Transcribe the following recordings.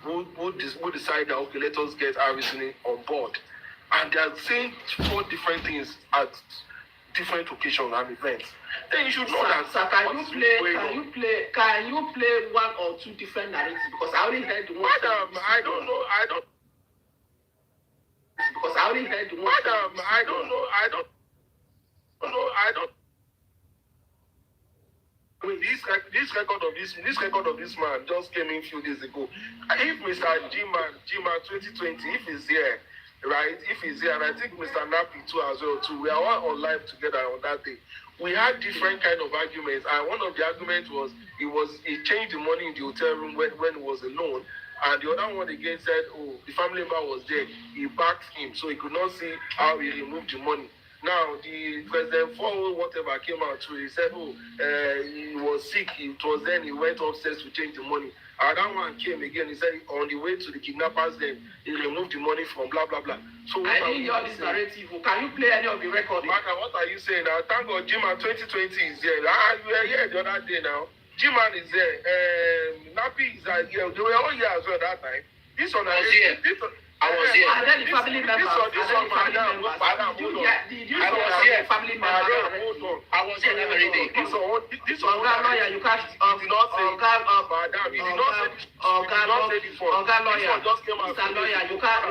who decide that, okay, let us get Harrison on board. And they are saying 4 different things at different occasions and events. Then you should know that. Sir, can you play 1 or 2 different narratives? Because I only heard the one. Madam, I don't know. Because I only heard the one. Madam, I don't know. This record of this man just came in a few days ago. If Mr. G-Man 2020, if he's here, right? If he's here, and I think Mr. Napi too as well too. We are all on live together on that day. We had different kind of arguments, and one of the arguments was he changed the money in the hotel room when he was alone, and the other one again said, oh, the family member was there, he backed him, so he could not see how he removed the money. Now, the President Ford, whatever, came out to, he said, oh, he was sick, it was then he went upstairs to change the money. And that one came again, he said, on the way to the kidnappers, then he removed the money from blah, blah, blah. So I didn't hear this narrative. Can you play any of the recording? Maka, what are you saying now? Thank God, G-Man 2020 is here. You were here the other day now. G-Man is there. Napi is here. They were all here as well that time. This one, I was here. And then the family members. Did you hear the family members? I was here every day. This one, lawyer, you can't. He did not say. Madam, he did not say before. Lawyer, just came out. Mr. Lawyer, you can't.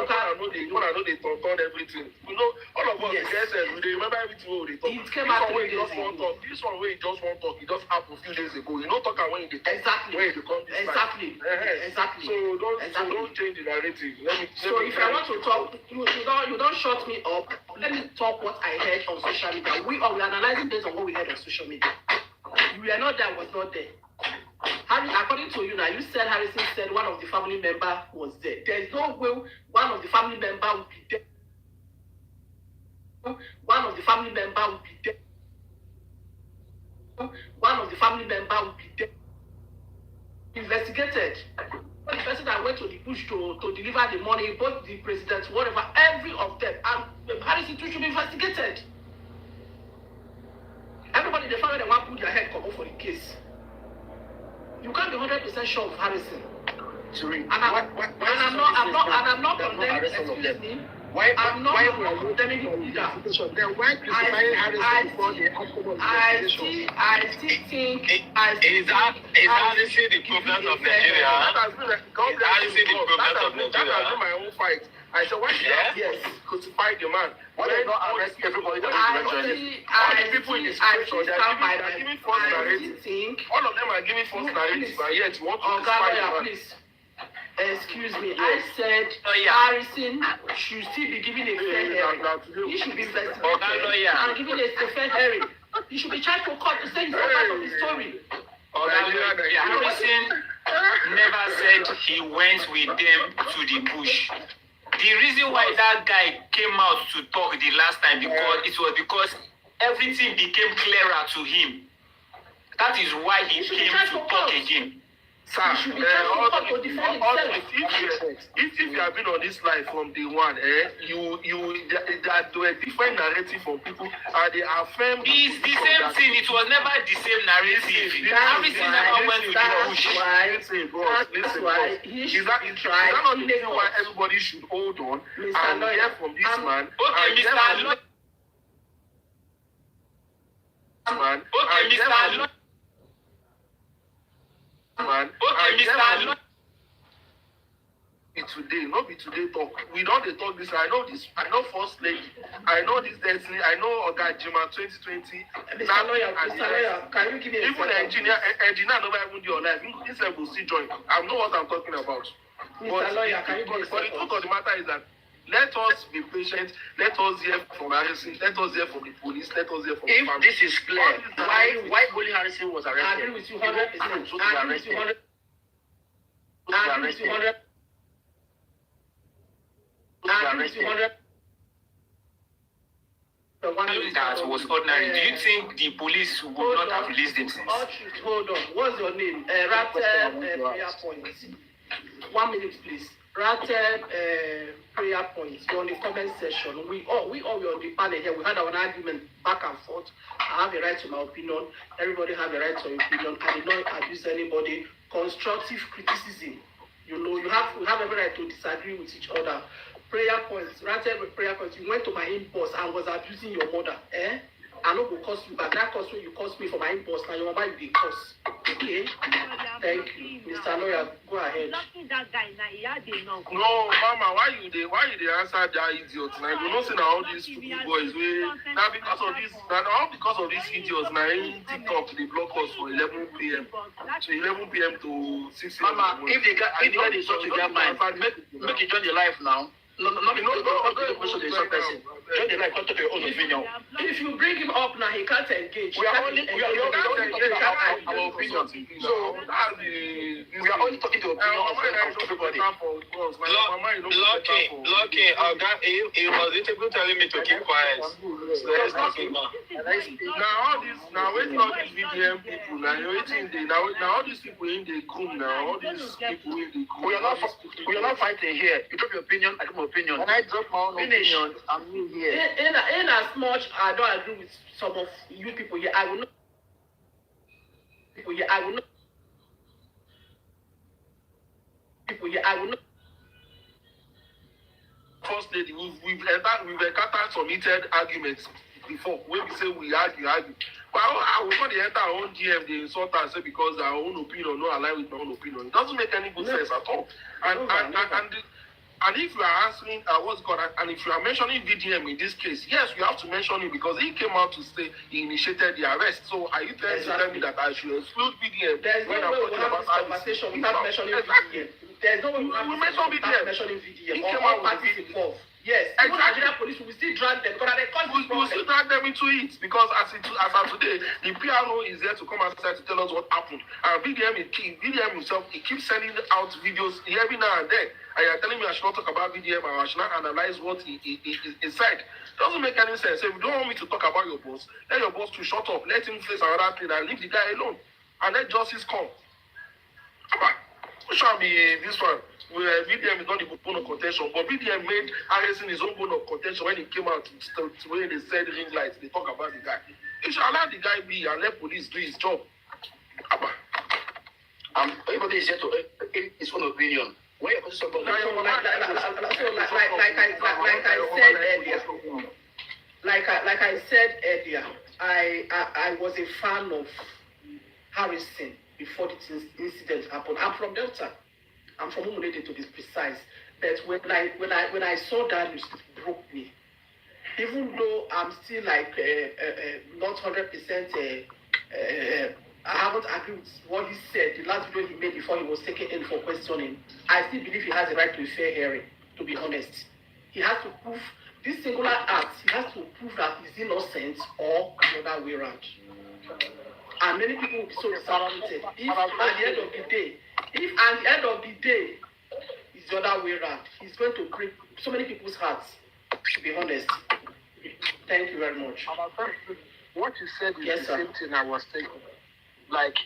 You know they talk on everything. You know, all of us, yes, we remember everything we talk. It came out 3 days ago. This one where he just won't talk. It just happened a few days ago. You know, talk when he talk. Exactly. When he come this exactly. Exactly. So don't change the narrative. So if I want to talk, you don't shut me up. Let me talk what I heard on social media. We are analyzing based on what we heard on social media. You were not there, was not there. According to you now, you said Harrison said one of the family member was there. There is no way one of the family member would be there. One of the family member would be there. One of the family member would be there. Investigated. The person that went to the bush to deliver the money, both the president, whatever, every of them, and Harrison too should be investigated. Everybody, they found they want to put their head cover for the case. You can't be 100% sure of Harrison. Sorry. And I'm not condemning. Excuse me. I'm not condemning him either. Then why crucifying Harrison for the outcome of the investigation? I still think. Is Harrison the problem of Nigeria? That has been my own fight. I said, why should I crucify the man? Why they not arrest everybody that is mentioned? All the people in the situation, they are giving false narratives. All of them are giving false narratives, and yet you want to crucify the man. Please. Excuse me, I said Harrison should still be given a fair hearing. He should be investigated and given a fair hearing. He should be charged for court to say his own part of the story. Harrison never said he went with them to the bush. The reason why that guy came out to talk the last time because everything became clearer to him. That is why he came to talk again. Sir, if you have been on this life from day one, there were different narrative from people, and they affirm. It's the same thing. It was never the same narrative. Harrison never went to the bush. Listen, is that not the reason why everybody should hold on and hear from this man? Okay, Mr. Lawyer. Okay, Mr. Lawyer. Man, okay, Mr. Lawyer. Not be today talk. We don't talk this. I know this. I know First Lady. I know this Destiny. I know Oga Jima 2020. Mr. Lawyer, can you give me a even engineer never even do your life. This will still join. I know what I'm talking about. Mr. Lawyer, can you give me a but the truth of the matter is that let us be patient. Let us hear from Harrison. Let us hear from the police. Let us hear from the family. This is clear, why Boli Harrison was arrested? I agree with you 100%. I agree with you 100%. I agree with you 100%. That was ordinary. Do you think the police would not have released him since? Hold on. What's your name? Ratel prayer point. 1 minute, please. Ratel prayer points. You're on the comment section. We all were on the panel here. We had our argument back and forth. I have a right to my opinion. Everybody have a right to your opinion. I did not abuse anybody. Constructive criticism. You to disagree with each other. Prayer points, ranted with prayer points. You went to my inbox and was abusing your mother. I no go curse you, but that curse when you curse me for my inbox, now your mama you dey curse. Okay? Thank you. Mr. Lawyer, go ahead. No, Mama, why you dey answer that idiot? Now you know say na all these stupid boys now because of these idiots now in TikTok they block us for 11 p.m. So 11 p.m. to 6 a.m. Mama, if the guy is such a good mind, make it join the life now. No, Join the life, come to your own opinion. If you bring him up now, he can't engage. We are only talking our opinion. So we are only talking the opinion of everybody. Lucky, he was literally telling me to keep quiet. So let's not keep on. Now waiting all these VDM people, now all these people in the room now, all these people in the room. We are not fighting here. You drop your opinion, I drop my opinion. When I drop my own opinion, I'm new here. In as much I don't agree with some of you people here, I will not. People here, I will not. People here, I will not. First lady, we've encountered some heated arguments before. When we say we argue. But I will not enter our own DM, they insult us say because our own opinion not align with my own opinion. It doesn't make any good sense at all. And if you are answering what's God, and if you are mentioning VDM in this case, yes, you have to mention it because he came out to say he initiated the arrest. So are you trying to tell me that I should exclude VDM? There's no way we have this conversation without mentioning VDM. There's no way we have this conversation without mentioning VDM. All parties involved. Yes, even Nigerian police will still drag them because they cause this problem. We will still drag them into it because as of today, the PRO is there to come outside to tell us what happened. And VDM himself, he keeps sending out videos every now and then. And you're telling me I should not talk about VDM and I should not analyze what he said. Doesn't make any sense. If you don't want me to talk about your boss, let your boss to shut up, let him face another thing and leave the guy alone. And let justice come. Come on. Who shall be this one? VDM is not the bone of contention, but VDM made Harrison his own bone of contention when he came out to when they said ring lights, they talk about the guy. You should allow the guy be and let police do his job. Everybody is here to give his own opinion. When you're like I said earlier, I was a fan of Harrison before the incident happened. I'm from Delta. I'm from Umulete to be precise. But when I saw that, it broke me. Even though I'm still like not 100%, I haven't agreed with what he said. The last video he made before he was taken in for questioning, I still believe he has the right to a fair hearing. To be honest, he has to prove this singular act. He has to prove that he's innocent or the other way around. And many people will be so disappointed if at the end of the day, it's the other way around. He's going to break so many people's hearts, to be honest. Thank you very much. What you said is yes, the sir. same thing I was thinking. Like,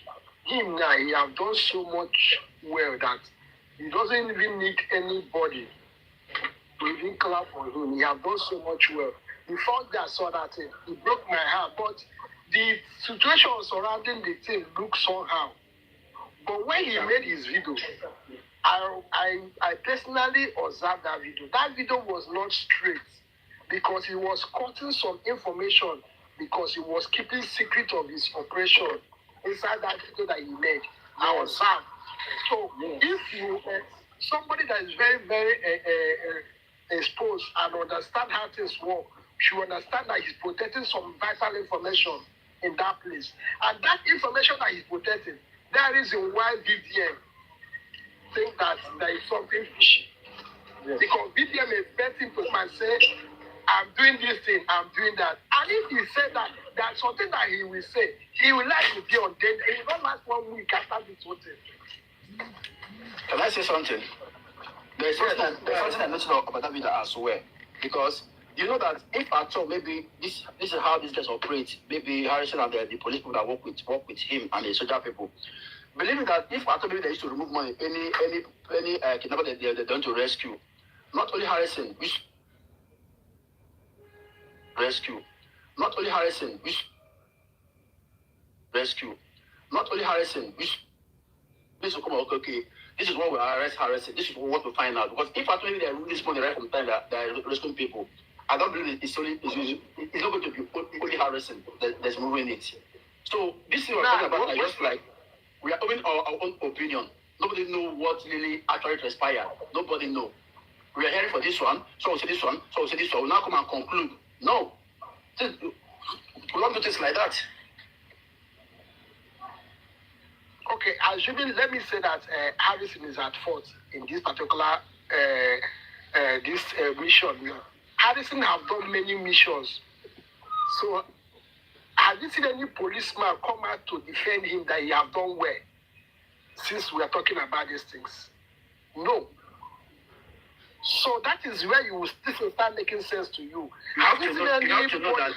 him now, he have done so much well that he doesn't even need anybody to even clap for him. He have done so much well. The fact that I saw that thing, it broke my heart. But the situation surrounding the thing looks somehow. But when he made his video, I personally observed that video. That video was not straight because he was cutting some information because he was keeping secret of his operation inside that video that he made. I observed. So if you somebody that is very, very exposed and understand how things work, should understand that he's protecting some vital information in that place. And that information that he's protecting, that is why VDM think that there is something fishy. Yes. Because VDM is betting to him and say, I'm doing this thing, I'm doing that. And if he said that, that's something that he will say. He will like to be on danger. It will not last 1 week after this whole thing. Can I say something? There's something I noticed about that video as well. Because you know that if at all maybe this is how these guys operate, maybe Harrison and the police people that work with him and the soldier people. Believing that if at all maybe they used to remove money, any kidnapper they're done to rescue, not only Harrison, rescue. Not only Harrison, rescue. Not only Harrison, this will come out okay. this is what we arrest Harrison. This is what we find out. Because if actually they respond right from the time that they're rescuing people, I don't believe it's not going to be only Harrison that's moving it. So this is what I'm talking about. Just like we are having our own opinion. Nobody know what really actually transpired. Nobody know. We are hearing for this one, so we'll say this one, so we'll say this one. We'll now come and conclude. No. We don't do things like that. Okay, assuming, let me say that Harrison is at fault in this particular mission. Harrison have done many missions. So, have you seen any policeman come out to defend him that he have done well? Since we are talking about these things, no. So that is where you will still start making sense to you. You have to know that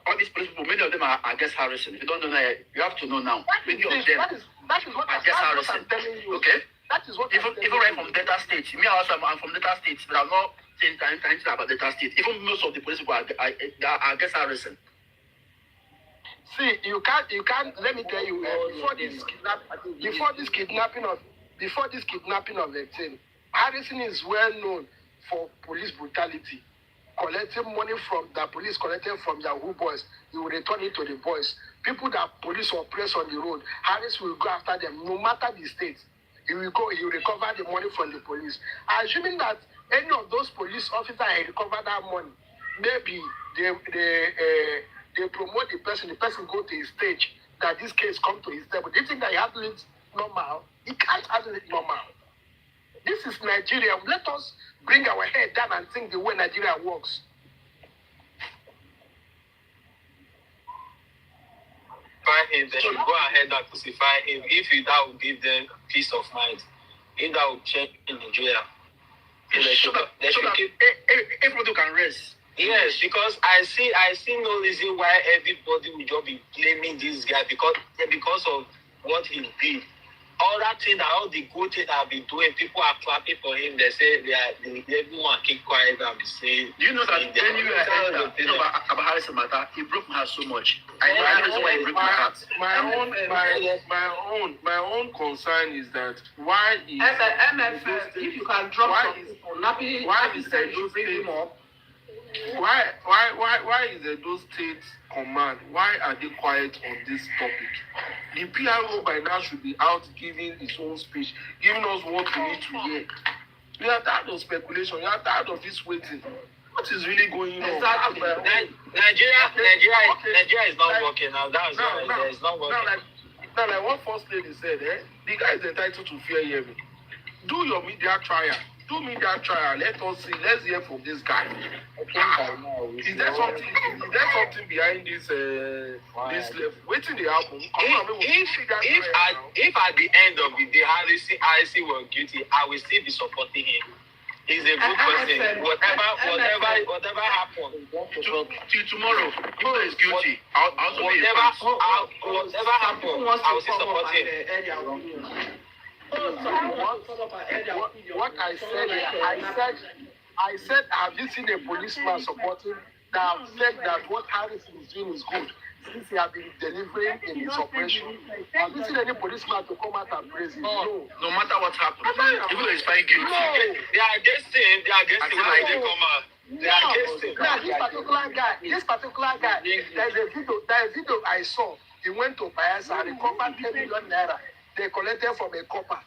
all these police people, many of them are against Harrison. If you don't know that, you have to know now. Many of them that is what I'm telling you. Okay? That is what even right from Delta State. Me also, I'm from Delta State, but I'm not saying anything about Delta State. Even most of the police people are against Harrison. See, you can't. Let me tell you, before this kidnapping of a thing, Harrison is well known for police brutality, collecting money from the police, collecting from Yahoo boys. He will return it to the boys. People that police oppress on the road, Harris will go after them, no matter the state. He will recover the money from the police. Assuming that any of those police officers recover that money, maybe they promote the person go to his stage, that this case come to his table. Do you think that he handle it normal? He can't handle it normal. This is Nigeria. Let us bring our head down and think the way Nigeria works. Him, they should go ahead and crucify him if that will give them peace of mind. If that will change in Nigeria. So they should keep everybody can rest. Yes, because I see no reason why everybody will just be blaming this guy because of what he did. All that thing, all the good things I've been doing, people are clapping for him. They say everyone keep quiet and be saying. Do you know that anywhere about Harrison matter, he broke my heart so much. I know the reason why he broke my heart. My own concern is that why is MFF, if you can drop some people, why is Edo State up? Why is Edo State command? Why are they quiet on this topic? The PRO by now should be out giving its own speech, giving us what we need to hear. We are tired of speculation. We are tired of this waiting. What is really going on? Exactly. Nigeria is not working now. That's why it's not working. Now, like what First Lady said, the guy is entitled to fair hearing. Do your media trial. Let us see. Let's hear from this guy. Is there something behind this level? Waiting the album. If at the end of the day Harrison was guilty, I will still be supporting him. He's a good person. Whatever happens. Till tomorrow, who is guilty? Whatever happens, I will still support him. What I said, have you seen a policeman supporting that said that what Harrison is doing is good since he has been delivering in his operation? Have you seen any policeman to come out and praise him? No. No matter what happens, even though he's finding guilty. No. They are against him when they come out. They are against him. This particular guy, there's a video I saw. He went to Bayelsa and recovered 10 million naira. They collected from a copper.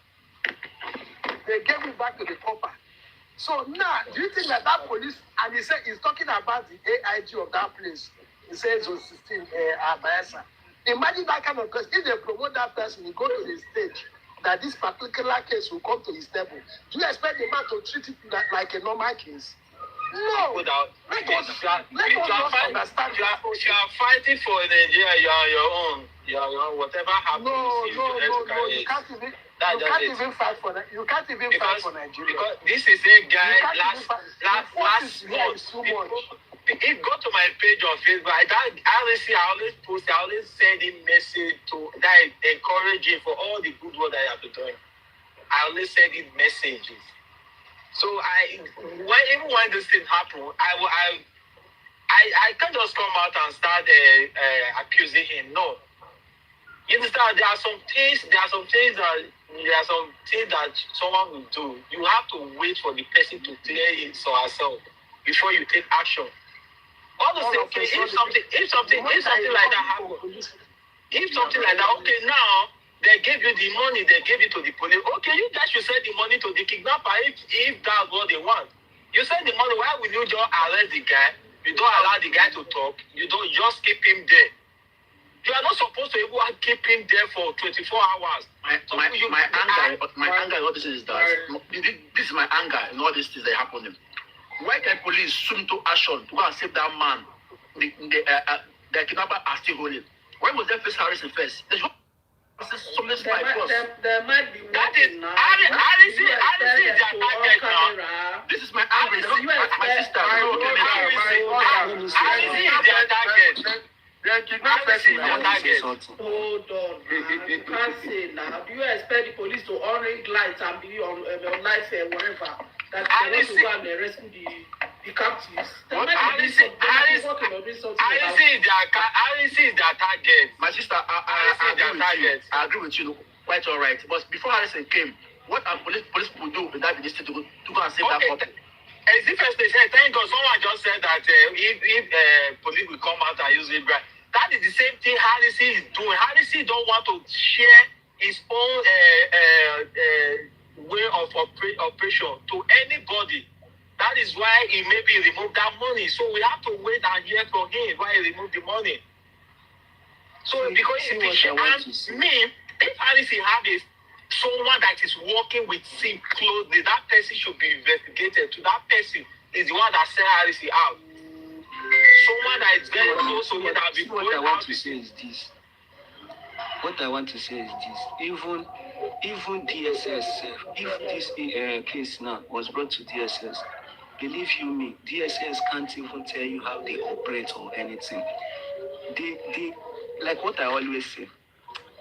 They gave it back to the copper. So now, do you think that police, and he said he's talking about the AIG of that place. He says on 16 Bayelsa. Imagine that kind of person. If they promote that person, he go to the stage, that this particular case will come to his table. Do you expect the man to treat it like a normal case? No. Let us understand. You are fighting for Nigeria. You are your own. Whatever happens. No. You can't even fight for Nigeria. You can't even fight for Nigeria. Because this is a guy last month. It go to my page on Facebook. I always send him message that encourage him for all the good work that I have been doing. I always send him messages. So when this thing happen, I can't just come out and start accusing him. No. You understand? There are some things that there are some things that someone will do. You have to wait for the person to clear it or herself before you take action. All the same thing, if something like that happens, if something like that, okay, now they gave you the money, they gave it to the police. Okay, you guys should send the money to the kidnapper if that's what they want. You send the money, why will you just arrest the guy? You don't allow the guy to talk. You don't just keep him there. You are not supposed to even keep him there for 24 hours. My anger in all this is that this is my anger in all these things that happening. Why can police swim to action to go and save that man? The kidnapper are still holding. Why must they face Harrison first? There's there might be that is Harrison is their target now. This is my anger. My sister. Harrison is their target. They kidnap person. Hold on, man. You can't say now. Do you expect the police to on ring lights and be on lights and whatever? That they want to go and rescue the captives? Harrison is their target. My sister, I agree with you. Quite all right. But before Harrison came, what are police people do with that ministry to go and save that couple? As if they said, thank God, someone just said that if police will come out and use it, that is the same thing Harrison is doing. Harrison don't want to share his own way of operation to anybody. That is why he maybe removed that money. So we have to wait and hear from him why he removed the money. So because if Harrison have someone that is working with him closely, that person should be investigated. To that person is the one that sent Harrison out. Someone that is very close to him that will be going What I want out. to say is this. Even DSS, if this case now was brought to DSS, believe you me, DSS can't even tell you how they operate or anything. They like what I always say.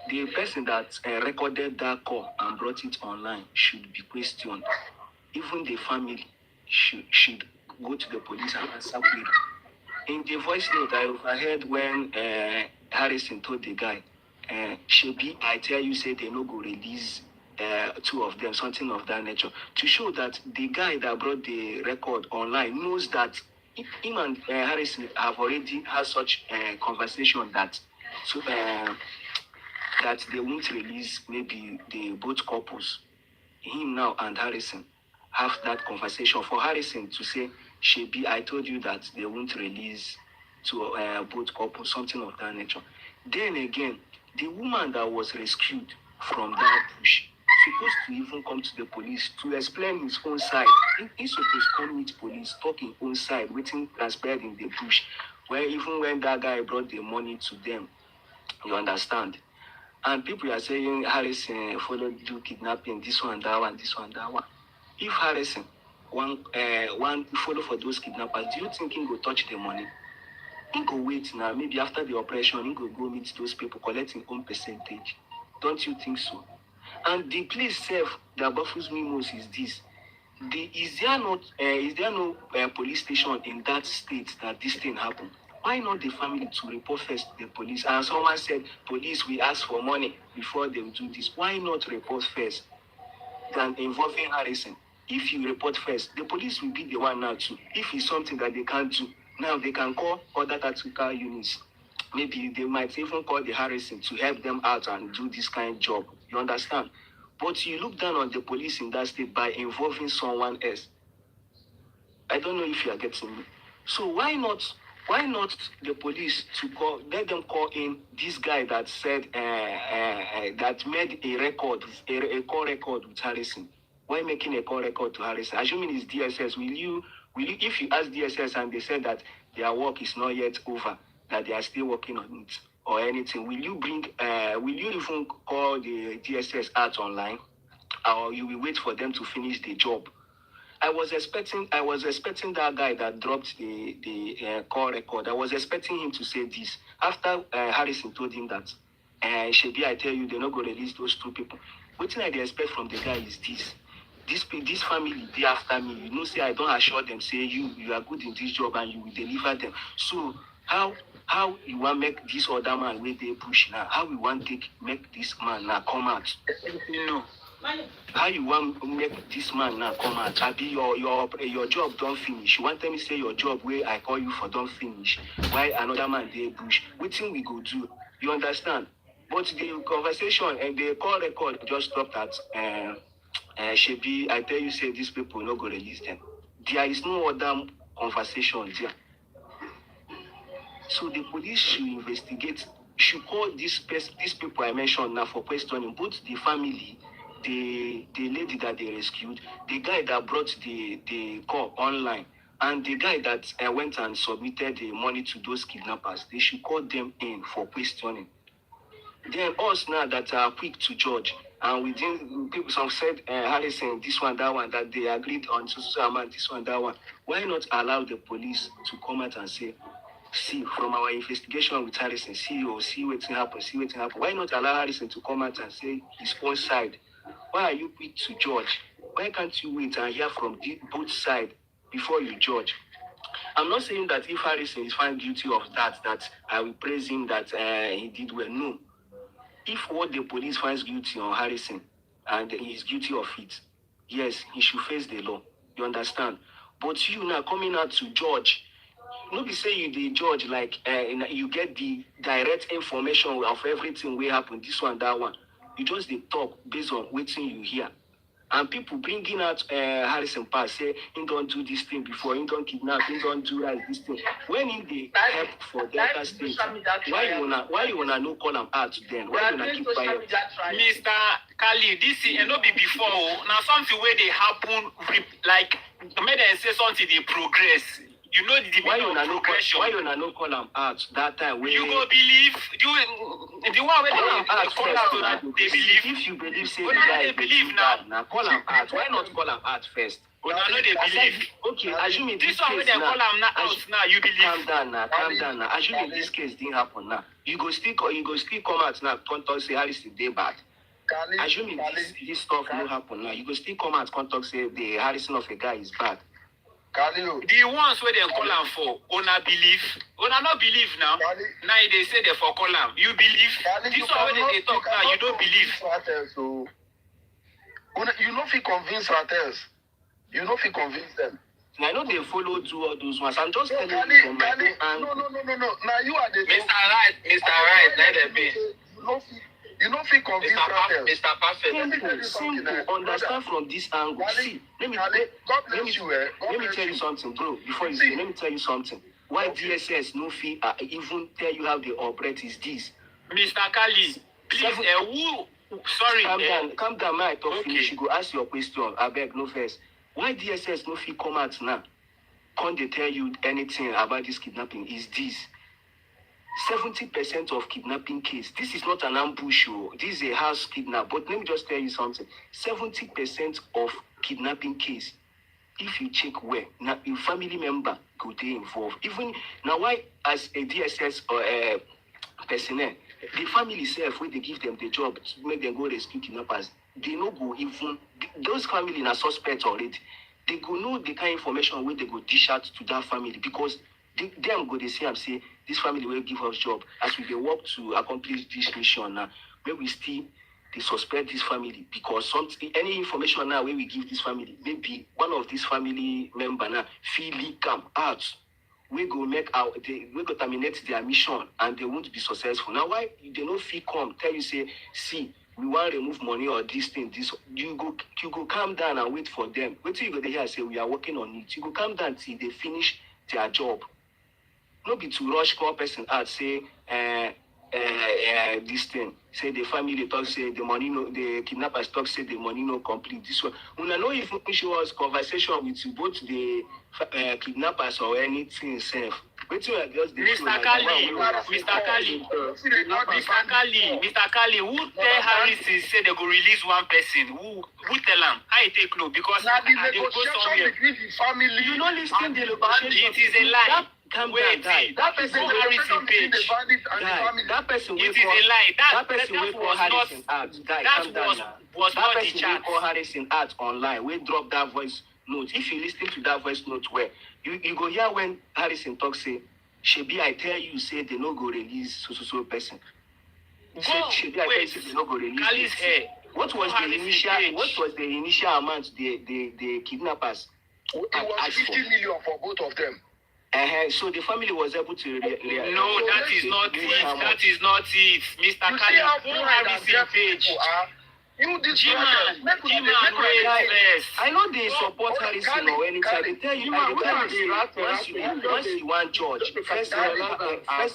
The person that recorded that call and brought it online should be questioned. Even the family should go to the police and answer query. In the voice note, I overheard when Harrison told the guy, Shebi, I tell you, say they no go release two of them, something of that nature, to show that the guy that brought the record online knows that him and Harrison have already had such a conversation that that they won't release maybe the both couples. Him now and Harrison have that conversation. For Harrison to say, Shebi, I told you that they won't release to both couples, something of that nature. Then again, the woman that was rescued from that bush supposed to even come to the police to explain his own side. He's supposed to come meet police, talk his own side, waiting transpired in the bush. Where even when that guy brought the money to them, you understand? And people are saying Harrison followed do kidnapping, this one, that one, this one, that one. If Harrison one follow for those kidnappers, do you think he go touch the money? He go wait now, maybe after the operation, he go meet those people, collecting own percentage. Don't you think so? And the place self that baffles me most is this. Is there no police station in that state that this thing happened? Why not the family to report first to the police? And someone said, police will ask for money before they will do this. Why not report first than involving Harrison? If you report first, the police will be the one now too. If it's something that they can't do, now they can call other tactical units. Maybe they might even call the Harrison to help them out and do this kind of job. You understand? But you look down on the police in that state by involving someone else. I don't know if you are getting me. So why not the police to let them call in this guy that said that made a call record with Harrison? Why making a call record to Harrison? Assuming it's DSS, will you if you ask DSS and they said that their work is not yet over, that they are still working on it or anything, will you even call the DSS out online, or you will wait for them to finish the job? I was expecting that guy that dropped the call record. I was expecting him to say this after Harrison told him that Shebi, I tell you, they're not going to release those two people. What I expect from the guy is this. This family, they after me. You know, say I don't assure them, say you are good in this job and you will deliver them. So how how you want make this other man wey dey bush now? How you want take make this man now come out? You know. How you want make this man now come out? Abi your job don't finish. You want tell me say your job where I call you for don't finish. Why another man dey bush? Wetin we go do? You understand? But the conversation and the call record just stopped at Shebi. I tell you say these people no go release them. There is no other conversation there. So the police should investigate. Should call these people I mentioned now for questioning both the family, the lady that they rescued, the guy that brought the call online, and the guy that went and submitted the money to those kidnappers. They should call them in for questioning. Then us now that are quick to judge, and within people, some said Harrison, this one, that one, that they agreed on so amount, this one, that one. Why not allow the police to come out and say, see, from our investigation with Harrison, see what happened, see what happened. Why not allow Harrison to come out and say his own side? Why are you quick to judge? Why can't you wait and hear from both sides before you judge? I'm not saying that if Harrison is found guilty of that I will praise him that he did well. No. If what the police finds guilty on Harrison and he is guilty of it, yes, he should face the law. You understand? But you now coming out to judge, no be say you the judge like you get the direct information of everything will happen, this one, that one. You just dey talk based on what you hear. And people bringing out Harrison Pass say he don't do this thing before, he don't kidnap, he don't do this thing. When he dey help for Delta State, why you wanna no call him out then? Why you wanna keep quiet? Mr. Kali, this is no be before. Now something where they happen, like make them say something they progress. You know the Why meaning of progression. why you wanna no call him out that time? You go believe the one where they call out so that they believe. If you believe, say But the now guy they is believe bad, now. now call him out. Why not call him out first? But now they believe. Okay, assuming This one where they call them now out now, you calm believe. down now. Assuming this case didn't happen now. You go still come out now, talk say Harrison dey bad. Assuming this stuff no happen now, you go still come out, talk say the Harrison of a guy is bad. The ones where they call them for, una believe. Una not believe now. Now they say they for call them. You believe. This one where they talk now, you don't believe. You know if you convince others, you know if you convince them. I know they follow do all those ones. I'm just telling you from my own angle. No. Now you are the Mr. Right, let it be. You know if you convince others. Mr. Perfect. Simple. Understand from this angle. See, let me tell you something, bro. Before you say, let me tell you something. Why DSS no fee even tell you how they operate is this. Mr. Kali, please, sorry. Calm down, my talk Okay. finish. You go ask your question. I beg, no first. Why DSS no fee come out now? Can't they tell you anything about this kidnapping? Is this 70% of kidnapping case? This is not an ambush. This is a house kidnap. But let me just tell you something. 70% of kidnapping case, if you check where, now your family member go dey involved. Even now, why as a DSS or a personnel, the family self, when they give them the job to make them go rescue kidnappers, they no go even, those family are suspects already. They go know the kind of information where they go dish out to that family because them go they say and say this family will give us job as we dey work to accomplish this mission now. Where we still they suspect this family because something any information now where we give this family, maybe one of this family member now feel leak come out. We go we go terminate their mission and they won't be successful. Now why they no fee come tell you say, see, we want to remove money or this thing, this you go calm down and wait for them. Wait till you go there and say we are working on it. You go calm down till they finish their job. No be to rush call person out say this thing. Say the family talk say the money no, the kidnappers talk say the money no complete. This one. When I know if show us conversation with both the kidnappers or anything safe. Wait till I just Mr. Kali, who tell Harrison say they go release one person? Who tell him? How you take no? Because Now the they go somewhere. negotiation between the family. You don't listen to the negotiation. It is a lie. Calm Wait, down, guy. That is the Go negotiation Harrison between the page. bandit and the Guy, family. that person It will is a lie. that person That will call was Harrison not. out. Guy, That calm down now. was That not the person will chat. call Harrison out online. We drop that voice note. If you listen to that voice note, where you go hear when Harrison talks say Shebi, I tell you, say they no go release so person. Go, Shebi, I tell you, say they no go release. Kali's hair. What was the initial? What was the initial amount the kidnappers It had was asked 50 for? million for both of them. So the family was able to. No, that is not it. That is not it, Mr. You see Kali. how Go proud and Harrison deaf page. people are? You this G-Man, make G-Man, make wait first. I know they support okay, Harrison or anything. I Kali, dey tell you, G-Man, I dey tell wait, you, once you want judge, first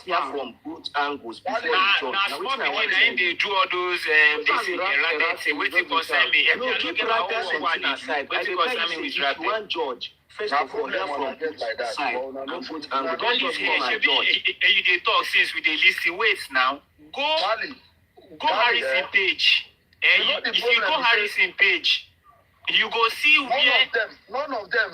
hear from both angles before you judge. Now small pikin na him dey do all those this racket wetin concern me. No, keep racket something aside. I dey tell you, say, if you want judge, first of all, hear from both side and both angles. Don't just come and judge. You dey talk since we dey lis ten. Wait now. Go Harrison page. If you go Harrison page, you go see where. None of them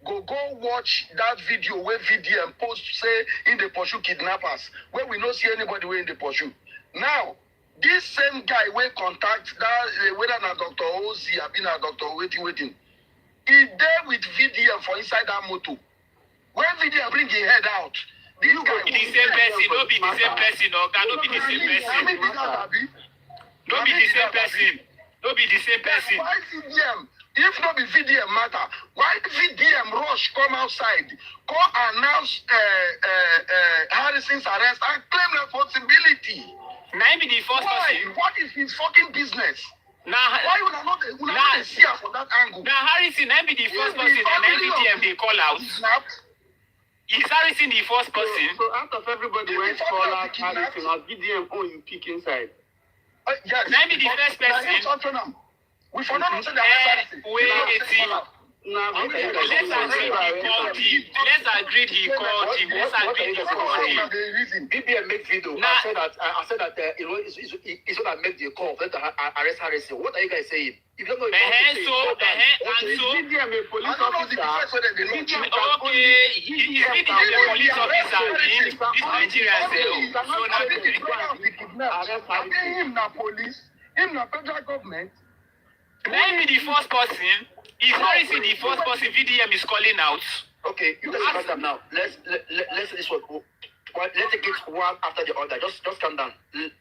go watch that video where VDM post say in the pursue kidnappers, where we no see anybody where in the pursue. Now, this same guy will contact that whether na Dr. Ozi or na Dr. waiting. He there with VDM for inside that motor. When VDM bring his head out, this guy Be the same person, no be the same person, Oga, no be the same person. No be the same person. No be the same person. Why VDM? If not be VDM matter, why VDM rush come outside, go announce Harrison's arrest and claim responsibility? Na him be the first Why? person. What is his fucking business? Na Why would I not see her from that angle? Harrison, na him be the first person and NVDM they call out. Kidnapped? Is Harrison the first person? So out of everybody went call out Harrison or VDM, you pick inside. Yes. Na him be the first person. We for not say that Harrison. Let's agree he called him. Let's agree he called him. BBM make video. I said that it's what I make the call. Let arrest Harrison. What are you guys saying? If you don't know, VDM a police officer. Okay, he's meeting the police officer in this Nigeria cell. So now him na police, him na federal government. let me the first person. Is Harrison the first person VDM is calling out? Okay, you guys calm down now. Let's this one. Let's take it one after the other. Just calm down.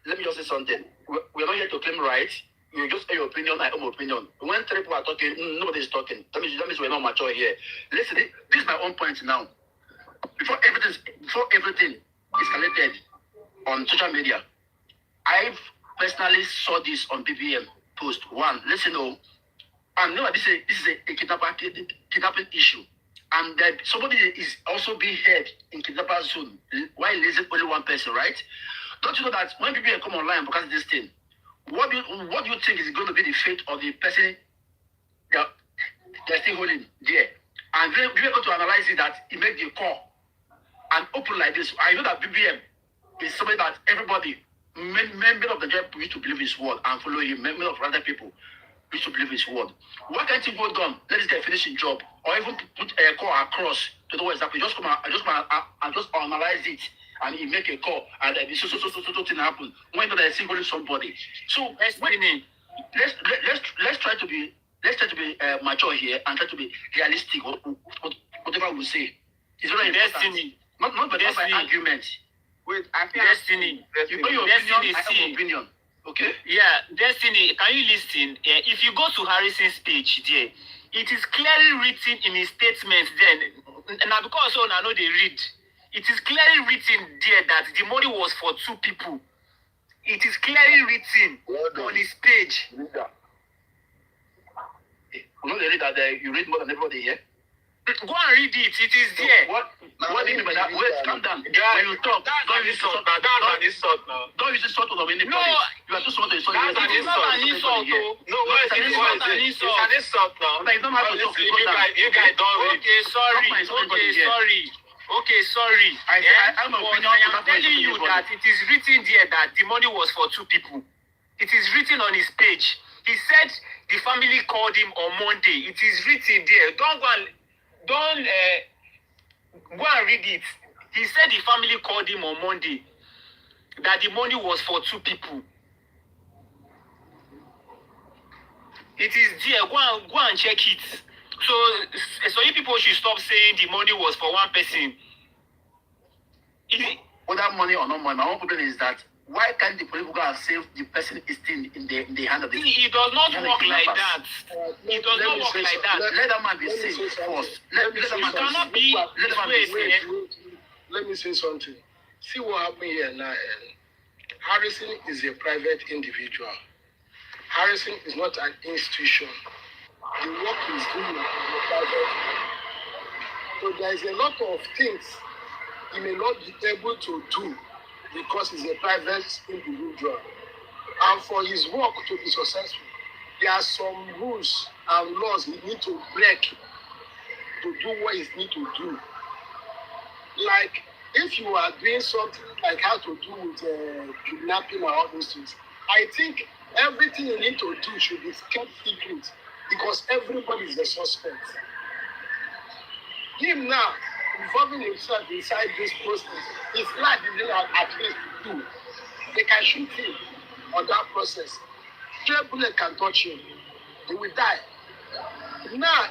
Let me just say something. We're not here to claim rights. You just say your opinion, I have my opinion. When three people are talking, nobody is talking. That means we're not mature here. Listen, this is my own point now. Before everything escalated on social media, I personally saw this on BBM post. One, listen, and no, this is a kidnapping issue. And that somebody is also being held in kidnapper zone while releasing only one person, right? Don't you know that when people come online because of this thing, what do you think is going to be the fate of the person they're still holding there? And we're going to analyze it that he made the call and open like this. I know that BBM is somebody that everybody, many of the job used to believe his word and follow him. Many of other people used to believe his word. Why can't he go down, let this guy finish his job, or even put a call across to know exactly? Just come and just analyze it, and he make a call, and so thing happen. When they're singling somebody. So let's try to be mature here and try to be realistic. Whatever we say, it's very important. Destiny. Not by argument. Wait, I think Destiny. You know your opinion, I have an opinion. Okay? Yeah, Destiny, can you listen? If you go to Harrison's page there, it is clearly written in his statements then. Now, because I know they read, it is clearly written there that the money was for two people. It is clearly written on his page. You know they read that you read more than everybody here? Go and read it. It is there. What do you mean by that? Wait, calm down. When you talk, don't use insult. Don't use insult on anybody. No, you are too smart to insult. That is not an insult, though. No, it's an insult now. It's not my You guys don't read. Okay, sorry. I'm telling you that it is written there that the money was for two people. It is written on his page. He said the family called him on Monday. It is written there. Don't go and read it. He said the family called him on Monday that the money was for two people. It is there. Go and check it. So you people should stop saying the money was for one person. whether money or no money, my own problem is that why can't the police go and save the person is still in the hand of the It does not work like that. It does not work like that. Let that man be safe first. Let that man cannot be Let me say something. See what happened here now. Harrison is a private individual. Harrison is not an institution. The work he's doing is private. So there is a lot of things he may not be able to do because he's a private individual. And for his work to be successful, there are some rules and laws he needs to break to do what he needs to do. Like, if you are doing something like how to do with kidnapping or all those things, I think everything you need to do should be kept secret because everybody is a suspect. Him now, involving himself inside this process, his life is at least two. They can shoot him on that process. Stray bullet can touch him. He will die. Now,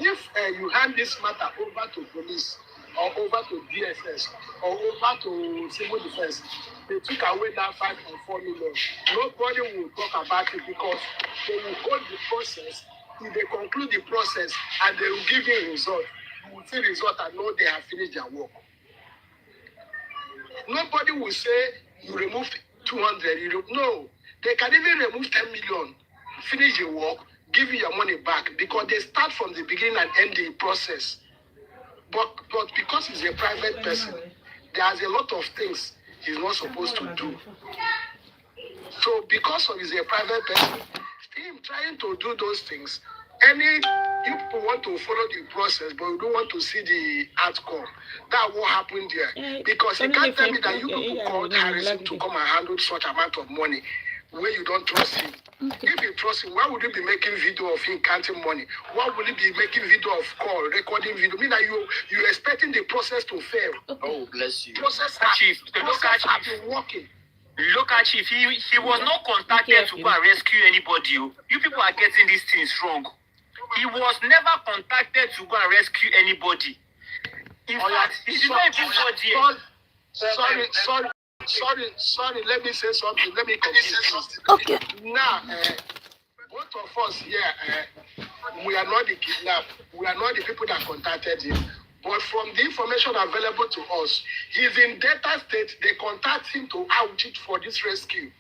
if you hand this matter over to police, or over to DSS, or over to civil defense, they took away that 5.4 million. Nobody will talk about it because they will hold the process till they conclude the process and they will give you a result. You will see result and know they have finished their work. Nobody will say you removed 200. No, they can even remove 10 million, finish the work, give you your money back because they start from the beginning and end the process. But because he's a private person, there's a lot of things he's not supposed to do. So because he's a private person, him trying to do those things, people want to follow the process, but you don't want to see the outcome. That's what happened there. Because you can't tell me that you people called Harrison to come and handle such amount of money where you don't trust him. Okay. If you trust him, why would you be making video of him counting money? Why would you be making video of call, recording video? Mean that you're expecting the process to fail. Okay. Oh, bless you. Process chief, the local chief working. Local chief, he was not contacted to go and rescue anybody. You people are getting these things wrong. He was never contacted to go and rescue anybody. In fact, he did not even go there. Sorry, let me say something. Let me say something. Okay. Now, both of us here, we are not the kidnapped. We are not the people that contacted him. But from the information available to us, he's in Delta State. They contact him to outreach for this rescue.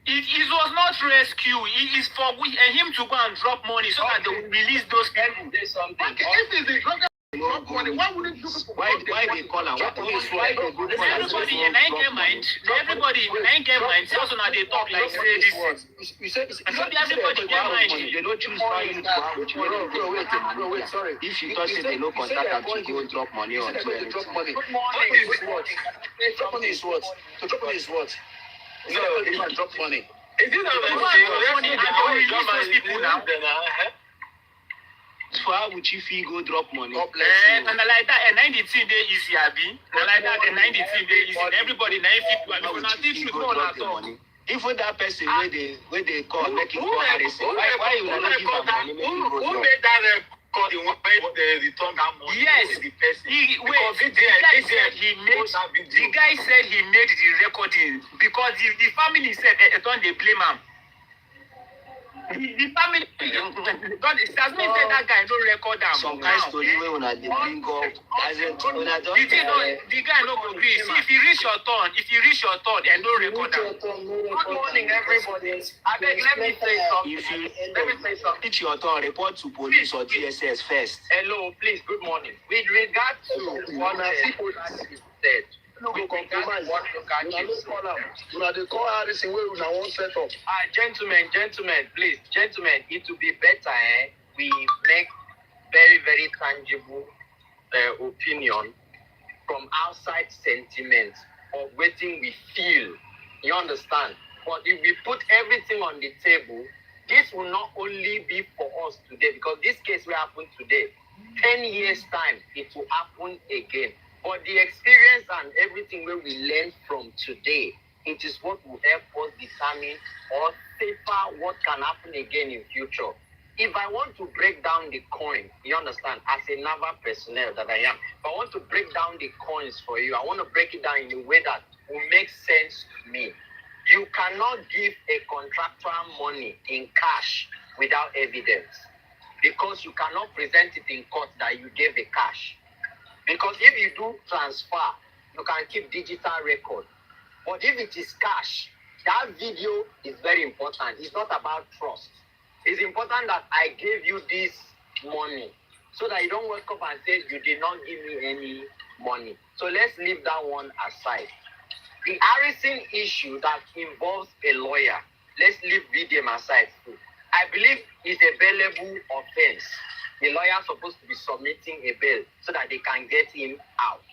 It was not rescue. It is for him to go and drop money so that they will release those people. Okay, if it's the drug money, why wouldn't you people why they call her? Why they go for everybody in Nine mind? Everybody in Nine mind. Also now they talk like say this. You say everybody get mind. They don't choose why you to have with you. No, wait, sorry. If you touch it, they no contact and you go drop money on to anything. Drop money. Drop money is what? To drop money is what? No, it's drop money. Is it not money and they will release those people now? So how would you feel go drop money? And like that, and 90 day easy, Abi. And like that, and 90 day easy. Everybody, 90 people, I think you go on money. Even that person where they call making for Harrison, why you not give him money? Who made that record? When they return that money? Yes, the person. The guy said he made the recording because the family said they don't they blame him. The family, it doesn't mean that guy no record them. Some kind of story where they bring up, the guy no go agree. See, if you reach your turn, and no record them. Good morning, everybody. I beg, let me say something. It's your turn. Report to police or DSS first. Hello, please. Good morning. With regard to what people said. No, go compromise. They call Harrison where we won't set up. Gentlemen, please. Gentlemen, it will be better, we make very, very tangible opinion from outside sentiment of waiting we feel. You understand? But if we put everything on the table, this will not only be for us today, because this case will happen today. 10 years time, it will happen again. But the experience and everything where we learn from today, it is what will help us determine or safer what can happen again in future. if I want to break down the coin, you understand, as a naval personnel that I am, if I want to break down the coins for you, I want to break it down in a way that will make sense to me. You cannot give a contractual money in cash without evidence, because you cannot present it in court that you gave the cash. Because if you do transfer, you can keep digital record. But if it is cash, that video is very important. It's not about trust. It's important that I gave you this money so that you don't wake up and say you did not give me any money. So let's leave that one aside. The Harrison issue that involves a lawyer, let's leave VDM aside too. I believe it's a bailable offense. The lawyer is supposed to be submitting a bail so that they can get him out.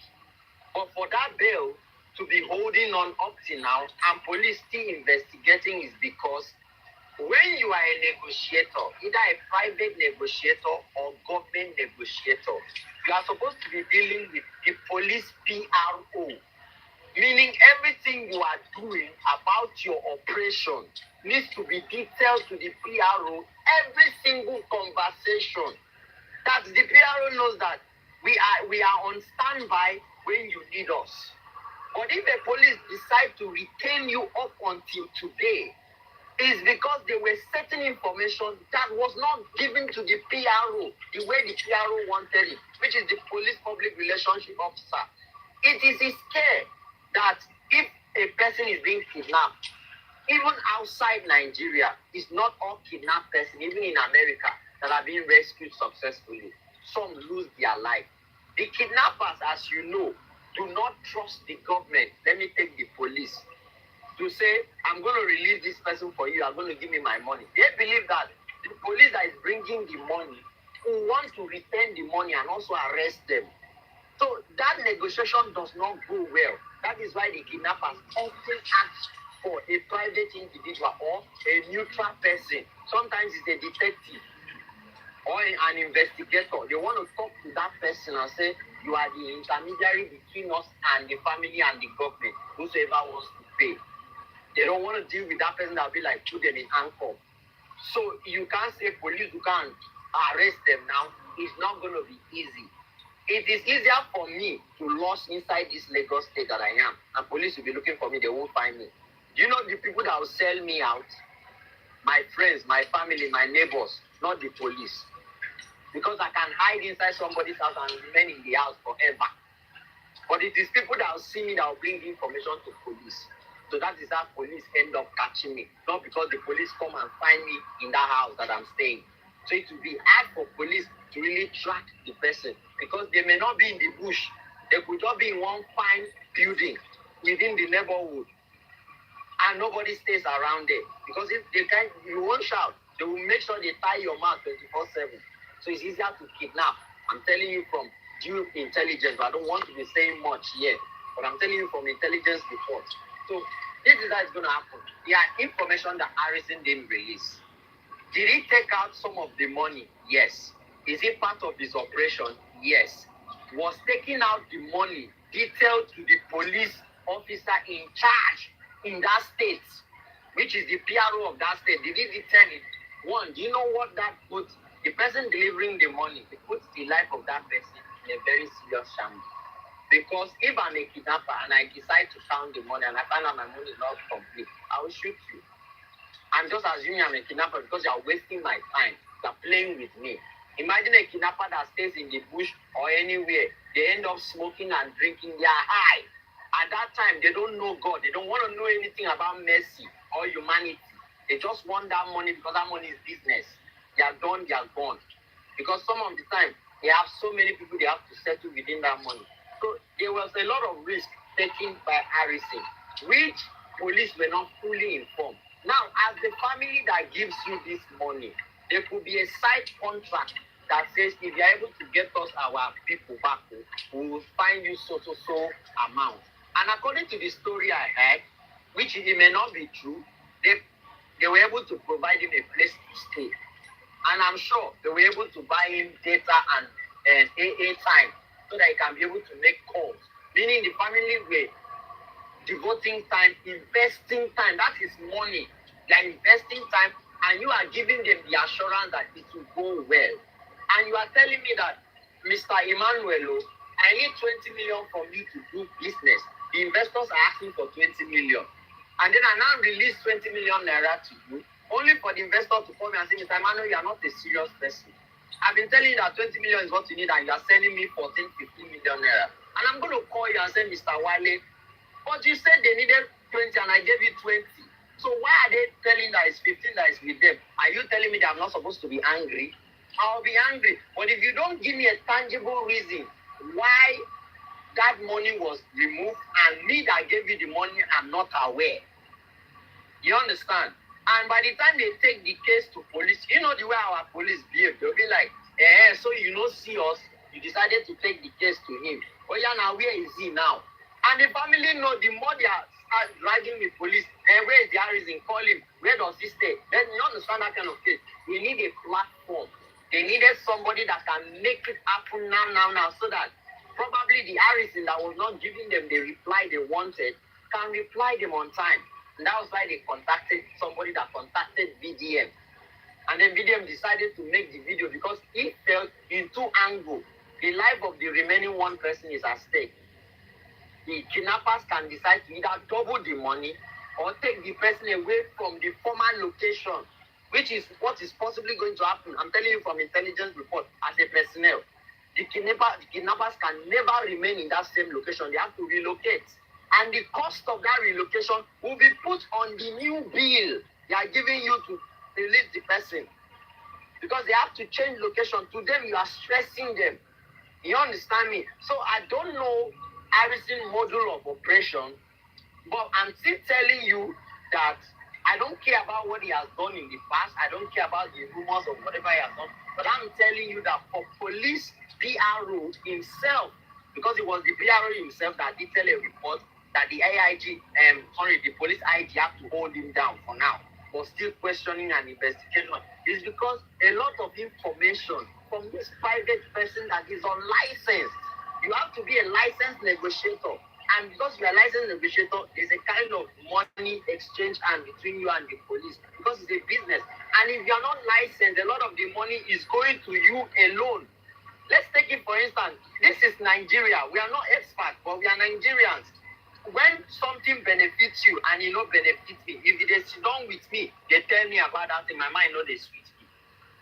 But for that bail to be holding on up till now and police still investigating is because when you are a negotiator, either a private negotiator or government negotiator, you are supposed to be dealing with the police PRO. Meaning everything you are doing about your operation needs to be detailed to the PRO, every single conversation. That the PRO knows that we are on standby when you need us. But if the police decide to retain you up until today, it's because there were certain information that was not given to the PRO the way the PRO wanted it, which is the police public relationship officer. It is a scare that if a person is being kidnapped, even outside Nigeria, it's not all kidnapped persons, even in America, that are being rescued successfully. Some lose their life. The kidnappers, as you know, do not trust the government. Let me take the police to say, I'm going to release this person for you, I'm going to give me my money. They believe that the police that is bringing the money will want to return the money and also arrest them. So that negotiation does not go well. That is why the kidnappers often ask for a private individual or a neutral person. Sometimes it's a detective or an investigator. They want to talk to that person and say, you are the intermediary between us and the family and the government, whosoever wants to pay. They don't want to deal with that person that will be like, put them in handcuffs. So you can't say police, you can't arrest them now. It's not going to be easy. It is easier for me to lose inside this Lagos state that I am, and police will be looking for me, they won't find me. You know the people that will sell me out? My friends, my family, my neighbors, not the police. Because I can hide inside somebody's house and remain in the house forever. But it is people that will see me that will bring information to police. So that is how police end up catching me. Not because the police come and find me in that house that I'm staying. So it will be hard for police to really track the person. Because they may not be in the bush. They could just be in one fine building within the neighborhood. And nobody stays around there. Because if they can't, you won't shout. They will make sure they tie your mouth 24/7. So it's easier to kidnap. I'm telling you from due intelligence. I don't want to be saying much here. But I'm telling you from intelligence reports. So this is how it's going to happen. There are information that Harrison didn't release. Did he take out some of the money? Yes. Is it part of his operation? Yes. Was taking out the money detailed to the police officer in charge in that state, which is the PRO of that state? Did he detain it? One, do you know what that puts? The person delivering the money, it puts the life of that person in a very serious shambles. Because if I'm a kidnapper and I decide to count the money and I find out my money is not complete, I will shoot you. I'm just assuming I'm a kidnapper because you are wasting my time. You are playing with me. Imagine a kidnapper that stays in the bush or anywhere. They end up smoking and drinking. They are high. At that time, they don't know God. They don't want to know anything about mercy or humanity. They just want that money because that money is business. They are done, they are gone. Because some of the time, they have so many people they have to settle within that money. So there was a lot of risk taken by Harrison, which police were not fully informed. Now, as the family that gives you this money, there could be a side contract that says if you're able to get us our people back, we will find you so amount. And according to the story I heard, which it may not be true, they were able to provide him a place to stay. And I'm sure they were able to buy him data and AA time so that he can be able to make calls. Meaning the family were devoting time, investing time. That is money. They are investing time and you are giving them the assurance that it will go well. And you are telling me that, Mr. Emmanuel, I need 20 million from you to do business. The investors are asking for 20 million. And then I now release 20 million naira to you, only for the investor to call me and say, Mr. Emmanuel, you are not a serious person. I've been telling you that 20 million is what you need, and you are sending me 14, 15 million naira. And I'm going to call you and say, Mr. Wale, but you said they needed 20 and I gave you 20. So why are they telling that it's 15 that is with them? Are you telling me that I'm not supposed to be angry? I'll be angry. But if you don't give me a tangible reason why that money was removed and me that gave you the money, I'm not aware. You understand? And by the time they take the case to police, you know the way our police behave, they'll be like, so you don't see us, you decided to take the case to him. Oh yeah, now where is he now? And the family know the more they are dragging the police, where is the Harrison? Call him. Where does he stay? Then you understand that kind of case. We need a platform. They needed somebody that can make it happen now, so that probably the Harrison that was not giving them the reply they wanted can reply them on time. And that was why they contacted somebody that contacted VDM. And then VDM decided to make the video because he felt in two angles. The life of the remaining one person is at stake. The kidnappers can decide to either double the money or take the person away from the former location, which is what is possibly going to happen. I'm telling you from intelligence report as a personnel. The kidnappers can never remain in that same location. They have to relocate. And the cost of that relocation will be put on the new bill they are giving you to release the person. Because they have to change location. To them, you are stressing them. You understand me? So I don't know Harrison module of operation, but I'm still telling you that I don't care about what he has done in the past. I don't care about the rumors of whatever he has done. But I'm telling you that for police PRO himself, because it was the PRO himself that did tell a report that the AIG, the police IG have to hold him down for now, but still questioning an investigation, is because a lot of information from this private person that is unlicensed. You have to be a licensed negotiator. And because you are a licensed negotiator, there's a kind of money exchange and between you and the police, because it's a business. And if you're not licensed, a lot of the money is going to you alone. Let's take it for instance. This is Nigeria. We are not experts, but we are Nigerians. When something benefits you and it not benefits me, if they sit down with me, they tell me about that in my mind, no, they sweet me.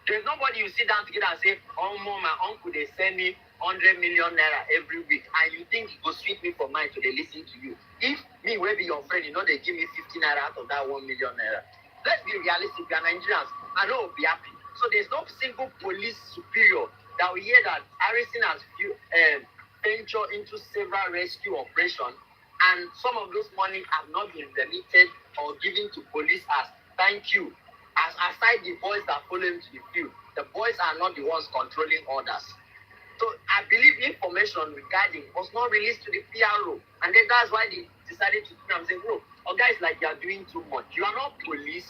There's nobody you sit down together and say, oh, mom, my uncle, they send me 100 million naira every week, and you think it go sweet me for mine to they listen to you. If me will be your friend, you know they give me 50 naira out of that 1 million naira. Let's be realistic, we are Nigerians. I know we'll be happy. So there's no single police superior that will hear that Harrison has ventured into several rescue operations, and some of those money have not been remitted or given to police as thank you. As aside the boys that follow him to the field, the boys are not the ones controlling orders. So I believe information regarding was not released to the PRO. And then that's why they decided to come and say, bro, oh guys, like you are doing too much. You are not police,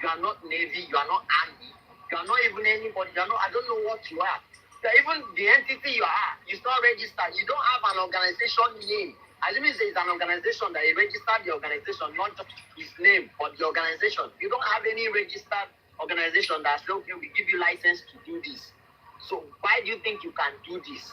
you are not Navy, you are not Army, you are not even anybody, you are not, I don't know what you are. So even the entity you are, it's not registered. You don't have an organization name. Assuming it's an organization that you registered the organization, not just his name, but the organization. You don't have any registered organization that says, okay, we give you license to do this. So why do you think you can do this?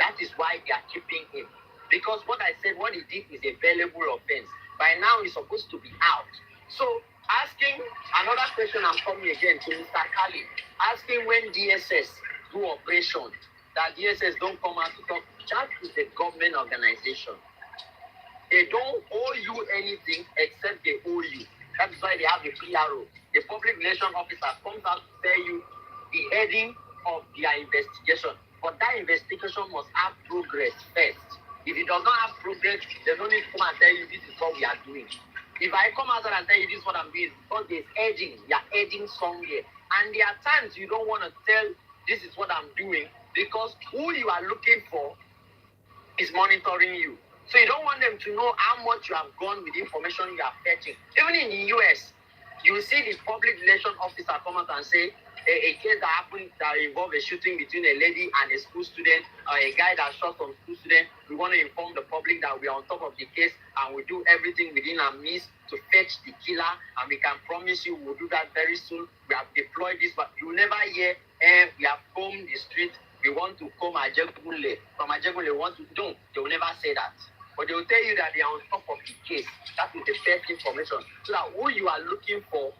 That is why they are keeping him. Because what I said, what he did is a bailable offense. By now, he's supposed to be out. So asking another question, I'm coming again to Mr. Kali, asking when DSS do operation, that DSS don't come out to talk. That is a government organization. They don't owe you anything except they owe you. That's why they have a PRO. The public relations officer comes out to tell you the heading of their investigation. But that investigation must have progress first. If it does not have progress, they don't need to come and tell you this is what we are doing. If I come outside and tell you this is what I'm doing, because there's edging, you're edging somewhere. And there are times you don't want to tell this is what I'm doing because who you are looking for is monitoring you. So you don't want them to know how much you have gone with the information you are fetching. Even in the US, you will see the public relations officer come out and say, a case that happened that involved a shooting between a lady and a school student, or a guy that shot some school student, we want to inform the public that we are on top of the case and we do everything within our means to fetch the killer, and we can promise you we'll do that very soon. We have deployed this, but you will never hear, we have combed the street, we want to comb Ajegunle. From Ajegunle, we want to do. They will never say that. But they will tell you that they are on top of the case. That is the first information. So that who you are looking for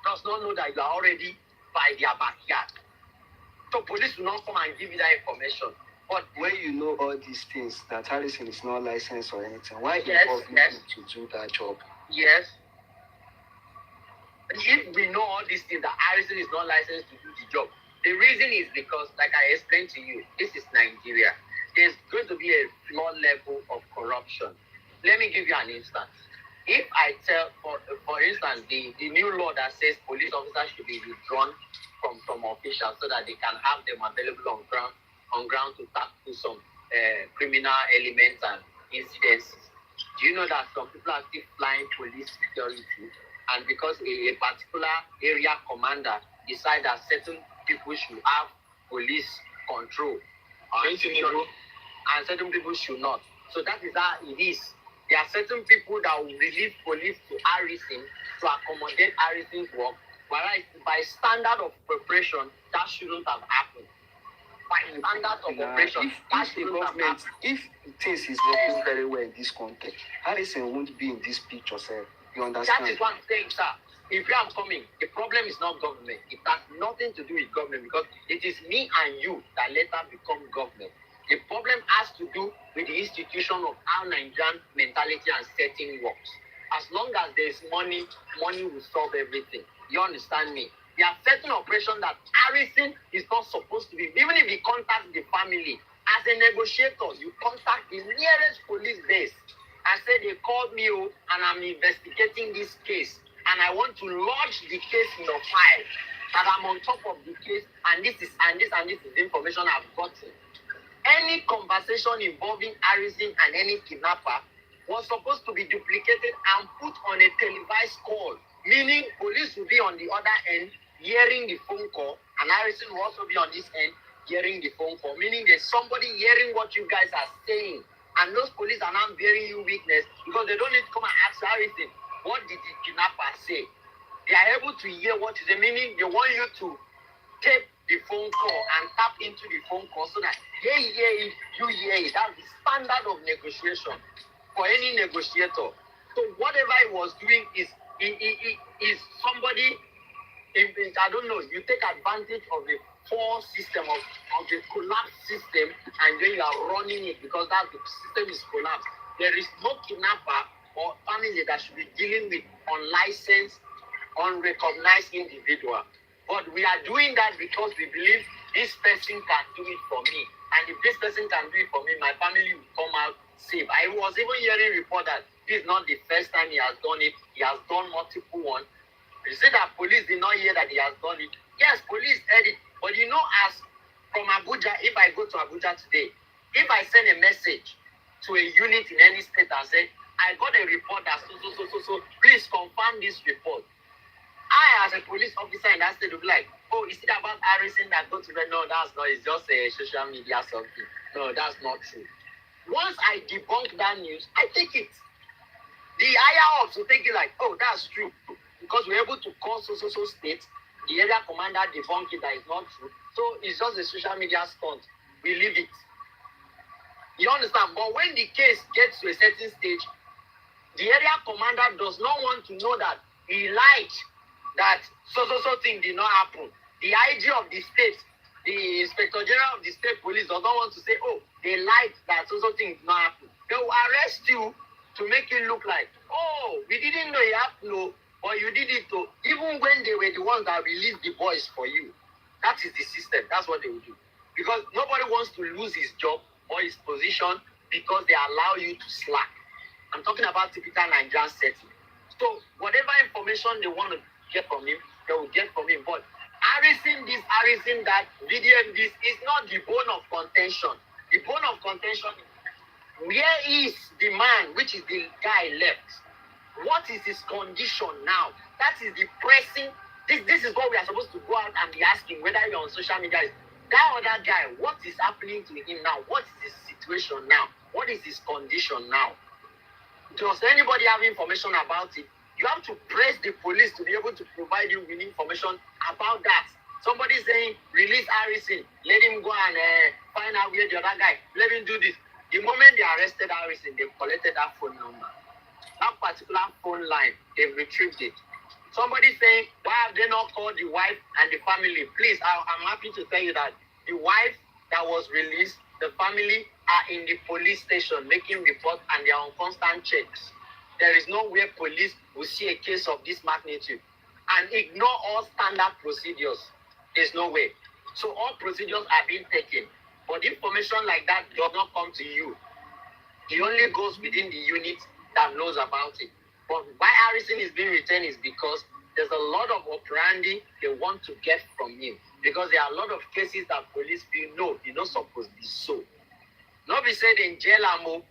does not know that you are already by their backyard. So police will not come and give you that information. But When you know all these things, that Harrison is not licensed or anything, why Yes, involve yes. him to do that job? yes, if we know all these things, that Harrison is not licensed to do the job, the reason is because, like I explained to you, this is Nigeria. There's going to be a floor level of corruption. Let me give you an instance. If I tell, for instance, the new law that says police officers should be withdrawn from officials so that they can have them available on ground to tackle some criminal elements and incidents. Do you know that some people are still flying police security, and because a particular area commander decide that certain people should have police control and security, and certain people should not. So that is how it is. There are certain people that will release police to Harrison to accommodate Harrison's work, whereas by standard of preparation, that shouldn't have happened. By standard of operation, that If the shouldn't have government, happened. if things is working very well in this context, Harrison won't be in this picture, sir. You understand? That is what I'm saying, sir. If you are coming, the problem is not government. It has nothing to do with government, because it is me and you that later become government. The problem has to do with the institution of how Nigerian mentality and setting works. As long as there is money, money will solve everything. You understand me? There are certain operations that Harrison is not supposed to be. Even if he contacts the family, as a negotiator, you contact the nearest police base and say they called me and I'm investigating this case and I want to lodge the case in your file, that I'm on top of the case, and this is the information I've gotten. Any conversation involving Harrison and any kidnapper was supposed to be duplicated and put on a televised call, meaning police will be on the other end hearing the phone call, and Harrison will also be on this end hearing the phone call, meaning there's somebody hearing what you guys are saying, and those police are now bearing you witness, because they don't need to come and ask Harrison, what did the kidnapper say? They are able to hear what is the meaning. They want you to tape the phone call and tap into the phone call so that they hear it, you hear it. That's the standard of negotiation for any negotiator. So whatever he was doing is somebody, I don't know, you take advantage of the poor system, of the collapsed system, and then you are running it because that the system is collapsed. There is no kidnapper or family that should be dealing with unlicensed, unrecognized individual. But we are doing that because we believe this person can do it for me. And if this person can do it for me, my family will come out safe. I was even hearing report that this is not the first time he has done it. He has done multiple ones. You say that police did not hear that he has done it. Yes, police heard it. But you know, as from Abuja, if I go to Abuja today, if I send a message to a unit in any state and say, I got a report that so, please confirm this report. I, as a police officer in that state, will be like, oh, is it about Harrison that go to the... No, that's not. It's just a social media something. No, that's not true. Once I debunk that news, I take it. The higher ups will take it like, oh, that's true. Because we're able to call so state, the area commander debunk it that it's not true. So it's just a social media stunt. We leave it. You understand? But when the case gets to a certain stage, the area commander does not want to know that he lied, that so thing did not happen. The IG of the state, the Inspector General of the state police does not want to say, oh, they lied that so thing did not happen. They will arrest you to make it look like, oh, we didn't know it happened, no, but you did it too. Even when they were the ones that released the boys for you. That is the system. That's what they will do. Because nobody wants to lose his job or his position because they allow you to slack. I'm talking about typical Nigerian setting. So whatever information they want to get from him, they will get from him. But Harrison this, Harrison that, VDM this is not the bone of contention. The bone of contention, where is the man, which is the guy left? What is his condition now? That is the This is what we are supposed to go out and be asking, whether you're on social media. That other guy, what is happening to him now? What is his situation now? What is his condition now? Does anybody have information about it? You have to press the police to be able to provide you with information about that. Somebody saying, release Harrison, let him go and find out where the other guy, let him do this. The moment they arrested Harrison, they collected that phone number. That particular phone line, they've retrieved it. Somebody saying, why have they not called the wife and the family? Please, I'm happy to tell you that the wife that was released, the family are in the police station making reports and they are on constant checks. There is nowhere police will see a case of this magnitude and ignore all standard procedures. There's no way. So all procedures are being taken. But information like that does not come to you. It only goes within the unit that knows about it. But why Harrison is being retained is because there's a lot of operandi they want to get from him. Because there are a lot of cases that police feel, no, it's not supposed to be so. Nobody said in jail,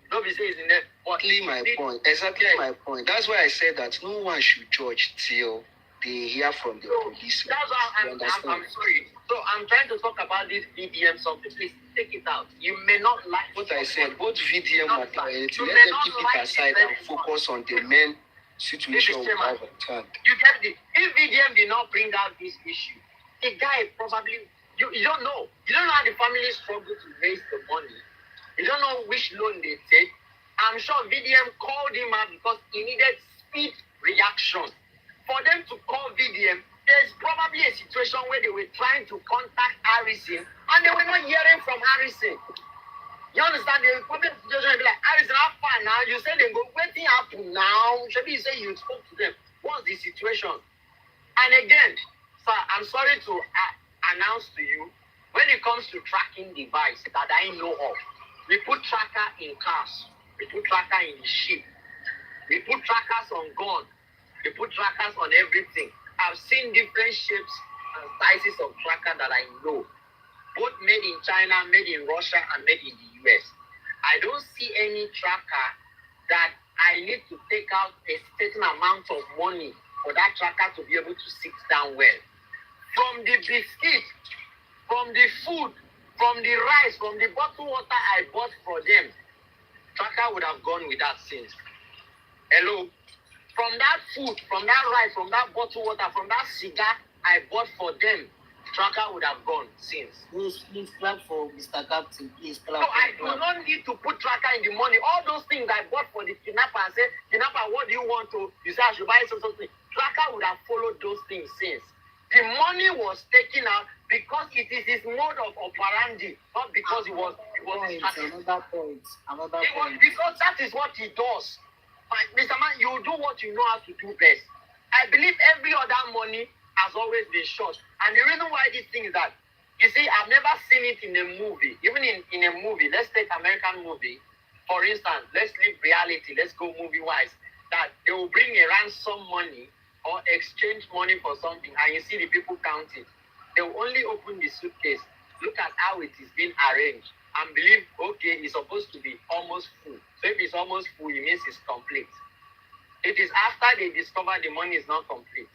nobody says in there. Exactly my point. Exactly my point. That's why I said that no one should judge till they hear from the police. That's why I'm sorry. So I'm trying to talk about this VDM something. Please take it out. You may not like what I said. Both VDM and anything. Let them keep it aside and focus on the main situation we have at hand. You get it. If VDM did not bring out this issue, the guy probably you don't know. You don't know how the family struggle to raise the money. You don't know which loan they take. I'm sure VDM called him out because he needed speed reaction. For them to call VDM, there's probably a situation where they were trying to contact Harrison and they were not hearing from Harrison. You understand? The problem situation will be like, Harrison, how far now? You said they go, waiting happen now. Maybe you say you spoke to them. What's the situation? And again, sir, I'm sorry to announce to you, when it comes to tracking device that I know of, we put tracker in cars. We put tracker in ship. We put trackers on gun. We put trackers on everything. I've seen different shapes and sizes of tracker that I know. Both made in China, made in Russia, and made in the US. I don't see any tracker that I need to take out a certain amount of money for that tracker to be able to sit down well. From the biscuit, from the food, from the rice, from the bottled water I bought for them, tracker would have gone with that since. Hello? From that food, from that rice, from that bottled water, from that cigar I bought for them, tracker would have gone since. Please clap for Mr. Captain. Please clap. So I do not need to put tracker in the money. All those things I bought for the kidnapper and say, kidnapper, what do you want to? You say I should buy something. Tracker would have followed those things since. The money was taken out because it is his mode of operandi, not because it was his strategy. Another point. It was because that is what he does. Mr. Man, you do what you know how to do best. I believe every other money has always been short. And the reason why this thing is that, you see, I've never seen it in a movie. Even in a movie, let's take American movie. For instance, let's leave reality, let's go movie-wise. That they will bring a ransom money or exchange money for something, and you see the people count it. They will only open the suitcase, look at how it is being arranged, and believe, okay, it's supposed to be almost full. So if it's almost full, it means it's complete. It is after they discover the money is not complete.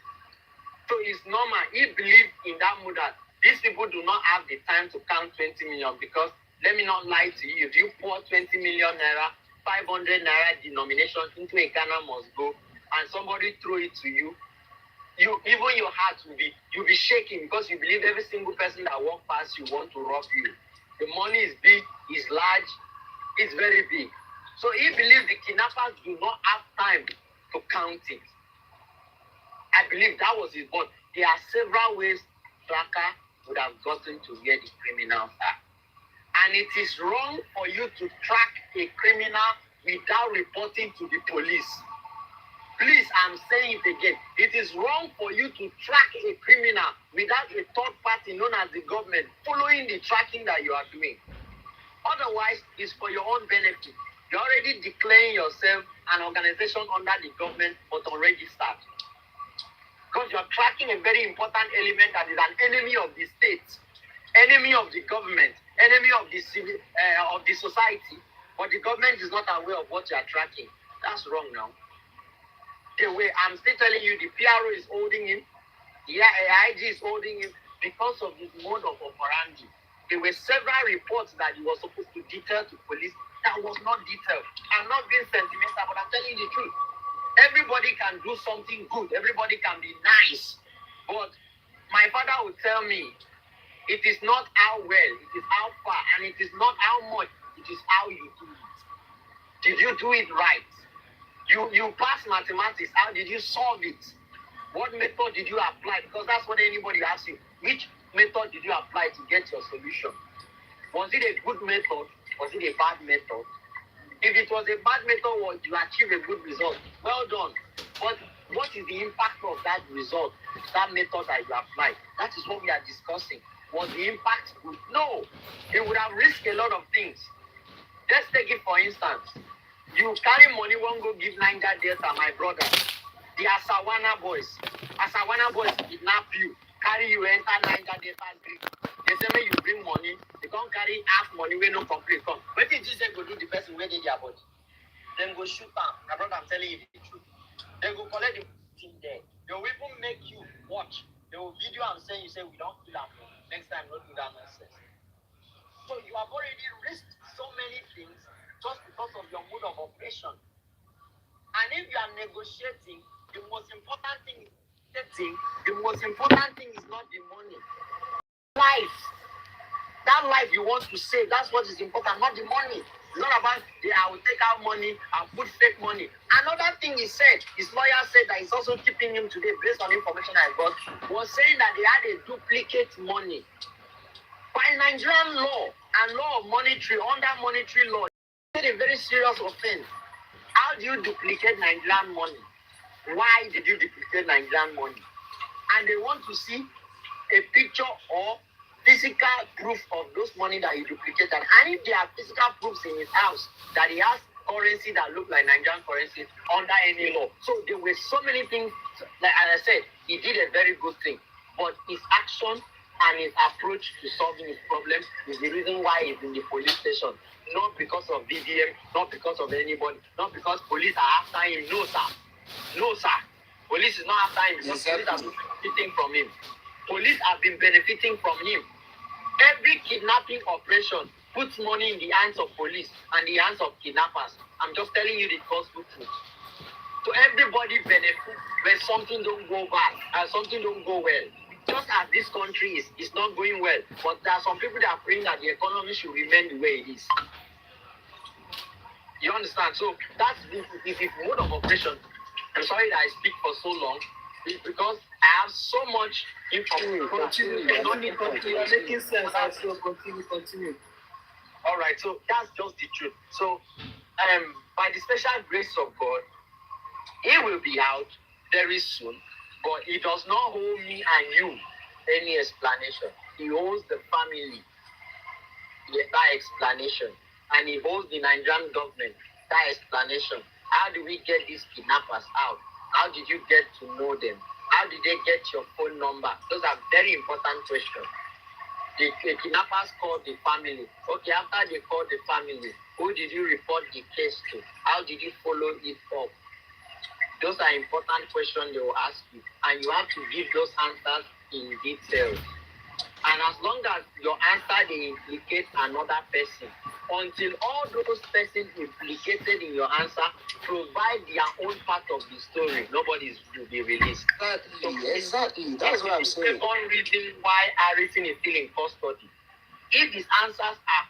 So it's normal. He believes in that mood that these people do not have the time to count 20 million because, let me not lie to you, if you pour 20 million naira, 500 naira denomination into a Ghana must go, and somebody throw it to you, even your heart you'll be shaking because you believe every single person that walks past you want to rob you. The money is big, is large, it's very big. So he believes the kidnappers do not have time to count it. I believe that was his but there are several ways tracker would have gotten to where the criminals are. And it is wrong for you to track a criminal without reporting to the police. Please, I'm saying it again. It is wrong for you to track a criminal without a third party known as the government following the tracking that you are doing. Otherwise, it's for your own benefit. You're already declaring yourself an organization under the government but unregistered. Because you're tracking a very important element that is an enemy of the state, enemy of the government, enemy of the civil, of the society, but the government is not aware of what you are tracking. That's wrong now. The way I'm still telling you, the PRO is holding him. Yeah, IG is holding him because of his mode of operandi. There were several reports that he was supposed to detail to police that was not detailed. I'm not being sentimental, but I'm telling you the truth. Everybody can do something good. Everybody can be nice. But my father would tell me, it is not how well, it is how far, and it is not how much, it is how you do it. Did you do it right? You pass mathematics. How did you solve it? What method did you apply? Because that's what anybody asks you. Which method did you apply to get your solution? Was it a good method? Was it a bad method? If it was a bad method, or you achieve a good result, well done. But what is the impact of that result, that method that you applied? That is what we are discussing. Was the impact good? No. It would have risked a lot of things. Let's take it for instance. You carry money, won't go give Niger Delta, my brother. The Asawana boys. Asawana boys kidnap you, carry you enter Niger Delta Greek. They say, when you bring money, they can't carry half money when no complete come. What did you say go do the person where they their body? Then go shoot them. My brother, I'm telling you the truth. They go collect the thing there. They will even make you watch. They will video and say, you say, we don't kill them. Next time, don't do that nonsense. So you have already risked so many things just because of your mode of operation. And if you are negotiating, the most important thing is not the money. Life. That life you want to save, that's what is important, not the money. It's not about, I will take out money and put fake money. Another thing he said, his lawyer said that he's also keeping him today based on information I got, was saying that they had a duplicate money. By Nigerian law and law of monetary, under monetary law, it's a very serious offense. How do you duplicate Nigerian money? Why did you duplicate Nigerian money? And they want to see a picture or physical proof of those money that he duplicated. And if there are physical proofs in his house that he has currency that look like Nigerian currency under any law. So there were so many things, like as I said, he did a very good thing. But his action and his approach to solving his problem is the reason why he's in the police station. Not because of BDM, not because of anybody, not because police are after him. No, sir. No, sir. Police is not after him because police have been benefiting from him. Police have been benefiting from him. Every kidnapping operation puts money in the hands of police and the hands of kidnappers. I'm just telling you the gospel truth. So everybody benefits when something don't go bad and something don't go well. Just as this country is not going well, but there are some people that are praying that the economy should remain the way it is. You understand? So that's the mode of operation. I'm sorry that I speak for so long. It's because I have so much information. Continue. You're making sense. So continue. All right, so that's just the truth. So, by the special grace of God, he will be out very soon, but he does not hold me and you any explanation. He holds the family that explanation, and he holds the Nigerian government that explanation. How do we get these kidnappers out? How did you get to know them? How did they get your phone number? Those are very important questions. The kidnappers called the family. Okay, after they called the family, who did you report the case to? How did you follow it up? Those are important questions they will ask you, and you have to give those answers in detail. And as long as your answer they implicate another person, until all those persons implicated in your answer provide their own part of the story, nobody will be released. Exactly. That's what I'm saying. The one reason why Harrison is still in custody. If his answers are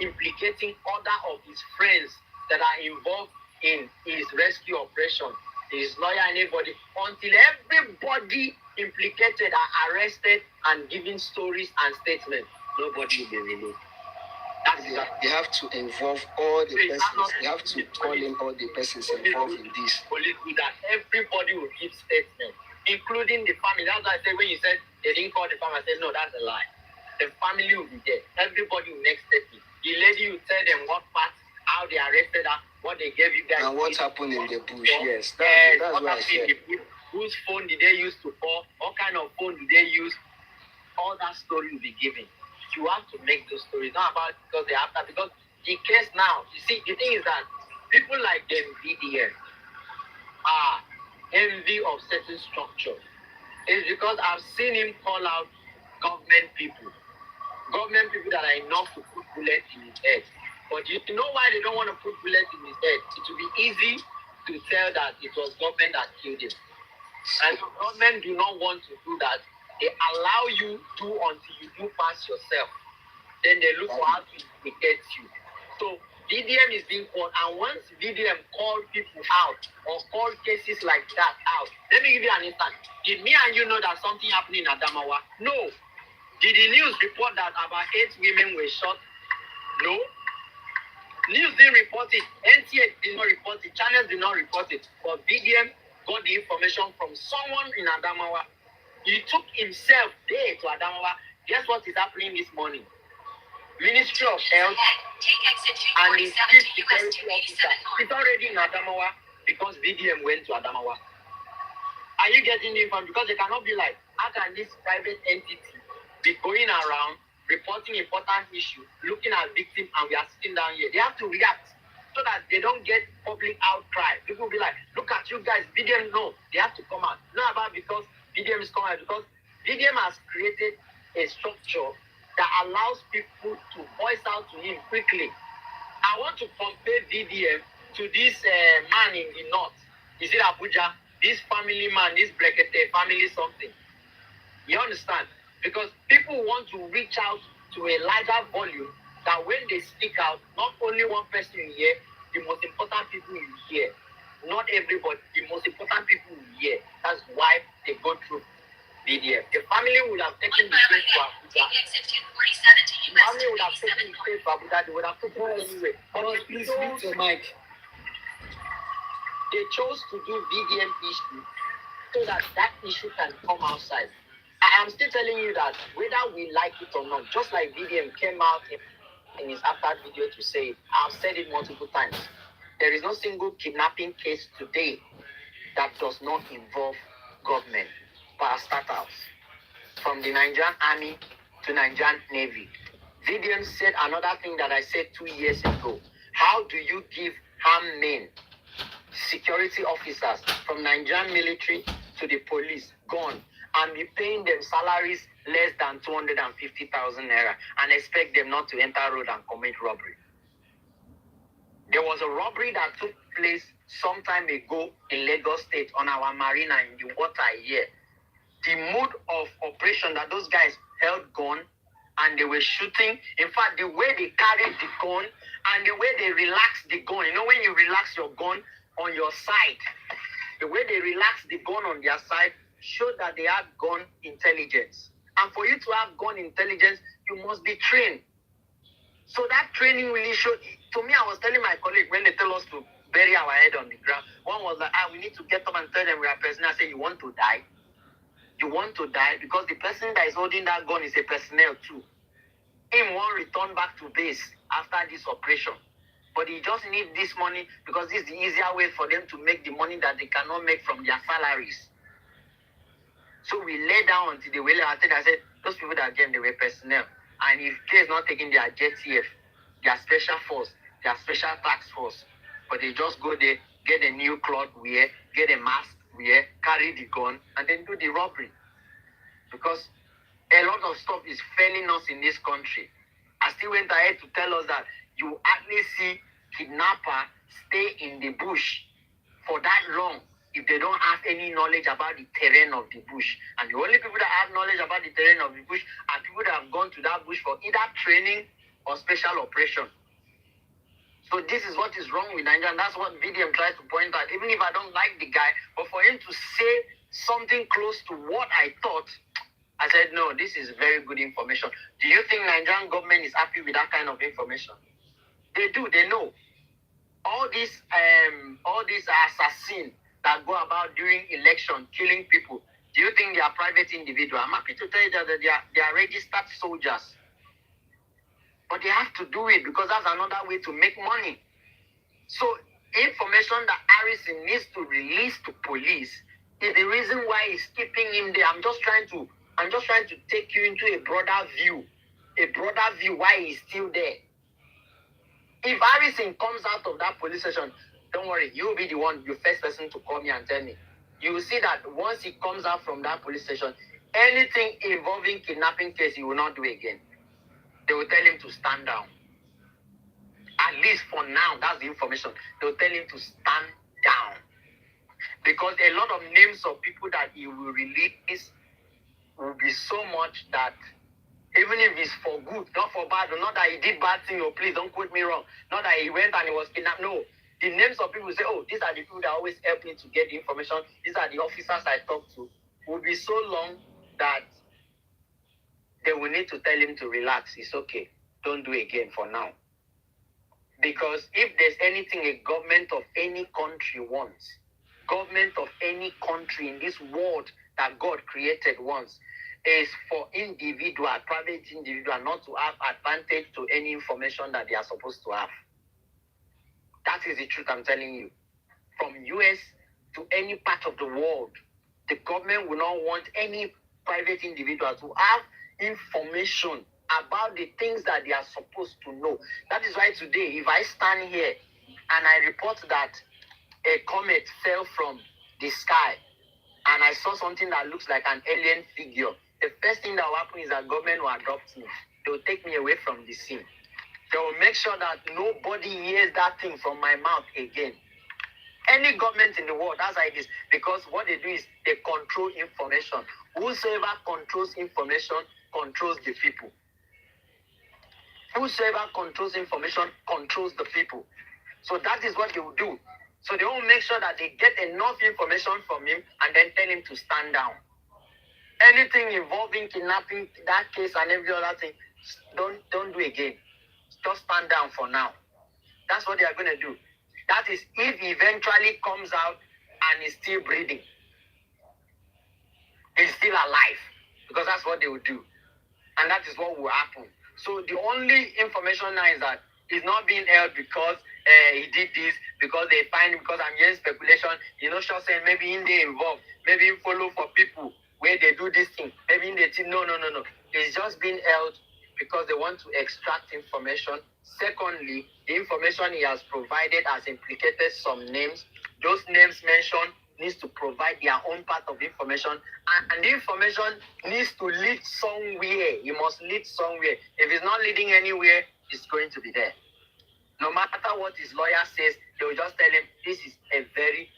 implicating other of his friends that are involved in his rescue operation, his lawyer, anybody, until everybody implicated are arrested and giving stories and statements, nobody will be released. They have to involve all the persons. They have to call in all the persons involved in this. Police do that. Everybody will give statements, including the family. That's why I said when you said they didn't call the family, I said no, that's a lie. The family will be there. Everybody will make statements. The lady will tell them what part, how they arrested her, what they gave you guys. And what happened in the bush? Yes, that's what I said. Whose phone did they use to call? What kind of phone did they use? All that story will be given. You have to make those stories, not about because they have that. Because the case now, you see, the thing is that people like them, BDM, are envy of certain structures. is because I've seen him call out government people that are enough to put bullet in his head. But you know why they don't want to put bullet in his head? It will be easy to tell that it was government that killed him. And the government do not want to do that. They allow you do until you do pass yourself. Then they look for how to implicate you. So VDM is being called, and once VDM called people out or called cases like that out, let me give you an instance. Did me and you know that something happened in Adamawa? No. Did the news report that about 8 women were shot? No. News didn't report it. NTA did not report it. Channels did not report it. But VDM got the information from someone in Adamawa. He took himself there to Adamawa. Guess what is happening this morning? Ministry of Health and the Chief Security Officer is already in Adamawa because VDM went to Adamawa. Are you getting the information? Because they cannot be like, how can this private entity be going around reporting important issue, looking at victims, and we are sitting down here? They have to react so that they don't get public outcry. People will be like, look at you guys, VDM. No, they have to come out. Not about because VDM is coming out, because VDM has created a structure that allows people to voice out to him quickly. I want to compare VDM to this man in the north. Is it Abuja? This family man, this Brekete family something. You understand? Because people want to reach out to a larger volume that when they speak out, not only one person you hear, the most important people you hear. Not everybody, the most important people you hear. That's why they go through VDM. The family would have taken the case to Abuja. The family would have taken the case to Abuja. They would have taken it anyway. But Please mute your mic. they chose to do VDM issue so that that issue can come outside. I am still telling you that whether we like it or not, just like VDM came out in his after video to say it, I've said it multiple times. There is no single kidnapping case today that does not involve government parastatals, from the Nigerian Army to Nigerian Navy. VDM said another thing that I said 2 years ago. How do you give armed men, security officers from Nigerian military to the police, gun, and be paying them salaries less than 250,000 naira and expect them not to enter road and commit robbery? There was a robbery that took place some time ago in Lagos State on our marina in the water here. The mode of operation that those guys held gun and they were shooting. In fact, the way they carried the gun and the way they relaxed the gun, you know, when you relax your gun on your side, the way they relaxed the gun on their side showed that they had gun intelligence. And for you to have gun intelligence, you must be trained. So that training really showed. To me, I was telling my colleague when they tell us to bury our head on the ground, one was like, we need to get up and tell them we are personnel. I say, you want to die? You want to die? Because the person that is holding that gun is a personnel too. Him won't return back to base after this operation. But he just needs this money because this is the easier way for them to make the money that they cannot make from their salaries. So we lay down until they will. I said, those people that came, they were personnel. And if case not taking their JTF, their special force, their special task force, but they just go there, get a new cloth wear, get a mask wear, carry the gun, and then do the robbery. Because a lot of stuff is failing us in this country. I still went ahead to tell us that you hardly see kidnapper stay in the bush for that long if they don't have any knowledge about the terrain of the bush. And the only people that have knowledge about the terrain of the bush are people that have gone to that bush for either training or special operation. So this is what is wrong with Nigeria, and that's what VDM tries to point out. Even if I don't like the guy, but for him to say something close to what I thought, I said, no, this is very good information. Do you think Nigerian government is happy with that kind of information? They do, they know. All these assassins that go about during election, killing people, do you think they are private individuals? I'm happy to tell you that they are registered soldiers. But they have to do it because that's another way to make money. So information that Harrison needs to release to police is the reason why he's keeping him there. I'm just trying to take you into a broader view why he's still there. If Harrison comes out of that police station, don't worry, you'll be the first person to call me and tell me, you will see that once he comes out from that police station, anything involving kidnapping case, he will not do again. They will tell him to stand down. At least for now, that's the information. They will tell him to stand down. Because a lot of names of people that he will release will be so much that even if it's for good, not for bad, not that he did bad thing, oh, please don't quote me wrong. Not that he went and he was kidnapped. No. The names of people say, oh, these are the people that always help me to get the information. These are the officers I talk to. Will be so long that they will need to tell him to relax. It's okay. Don't do it again for now. Because if there's anything a government of any country wants, government of any country in this world that God created wants, is for individual, private individual, not to have advantage to any information that they are supposed to have. That is the truth I'm telling you. From US to any part of the world, the government will not want any private individual to have information about the things that they are supposed to know. That is why today, if I stand here and I report that a comet fell from the sky and I saw something that looks like an alien figure, the first thing that will happen is that government will adopt me. They will take me away from the scene. They will make sure that nobody hears that thing from my mouth again. Any government in the world, that's how it is. Because what they do is they control information. Whosoever controls information controls the people. Whosoever controls information controls the people. So that is what they will do. So they will make sure that they get enough information from him and then tell him to stand down. Anything involving kidnapping, that case and every other thing, don't do again. Just stand down for now. That's what they are going to do. That is if he eventually comes out and is still breathing. He's still alive. Because that's what they will do. And that is what will happen. So the only information now is that he's not being held because he did this, because they find him, because I'm hearing speculation. You know, Shaw saying maybe in they involved, maybe he follow for people where they do this thing. Maybe in they think, no. He's just being held because they want to extract information. Secondly, the information he has provided has implicated some names. Those names mentioned needs to provide their own part of information, and the information needs to lead somewhere. It must lead somewhere. If it's not leading anywhere, it's going to be there. No matter what his lawyer says, they will just tell him this is a very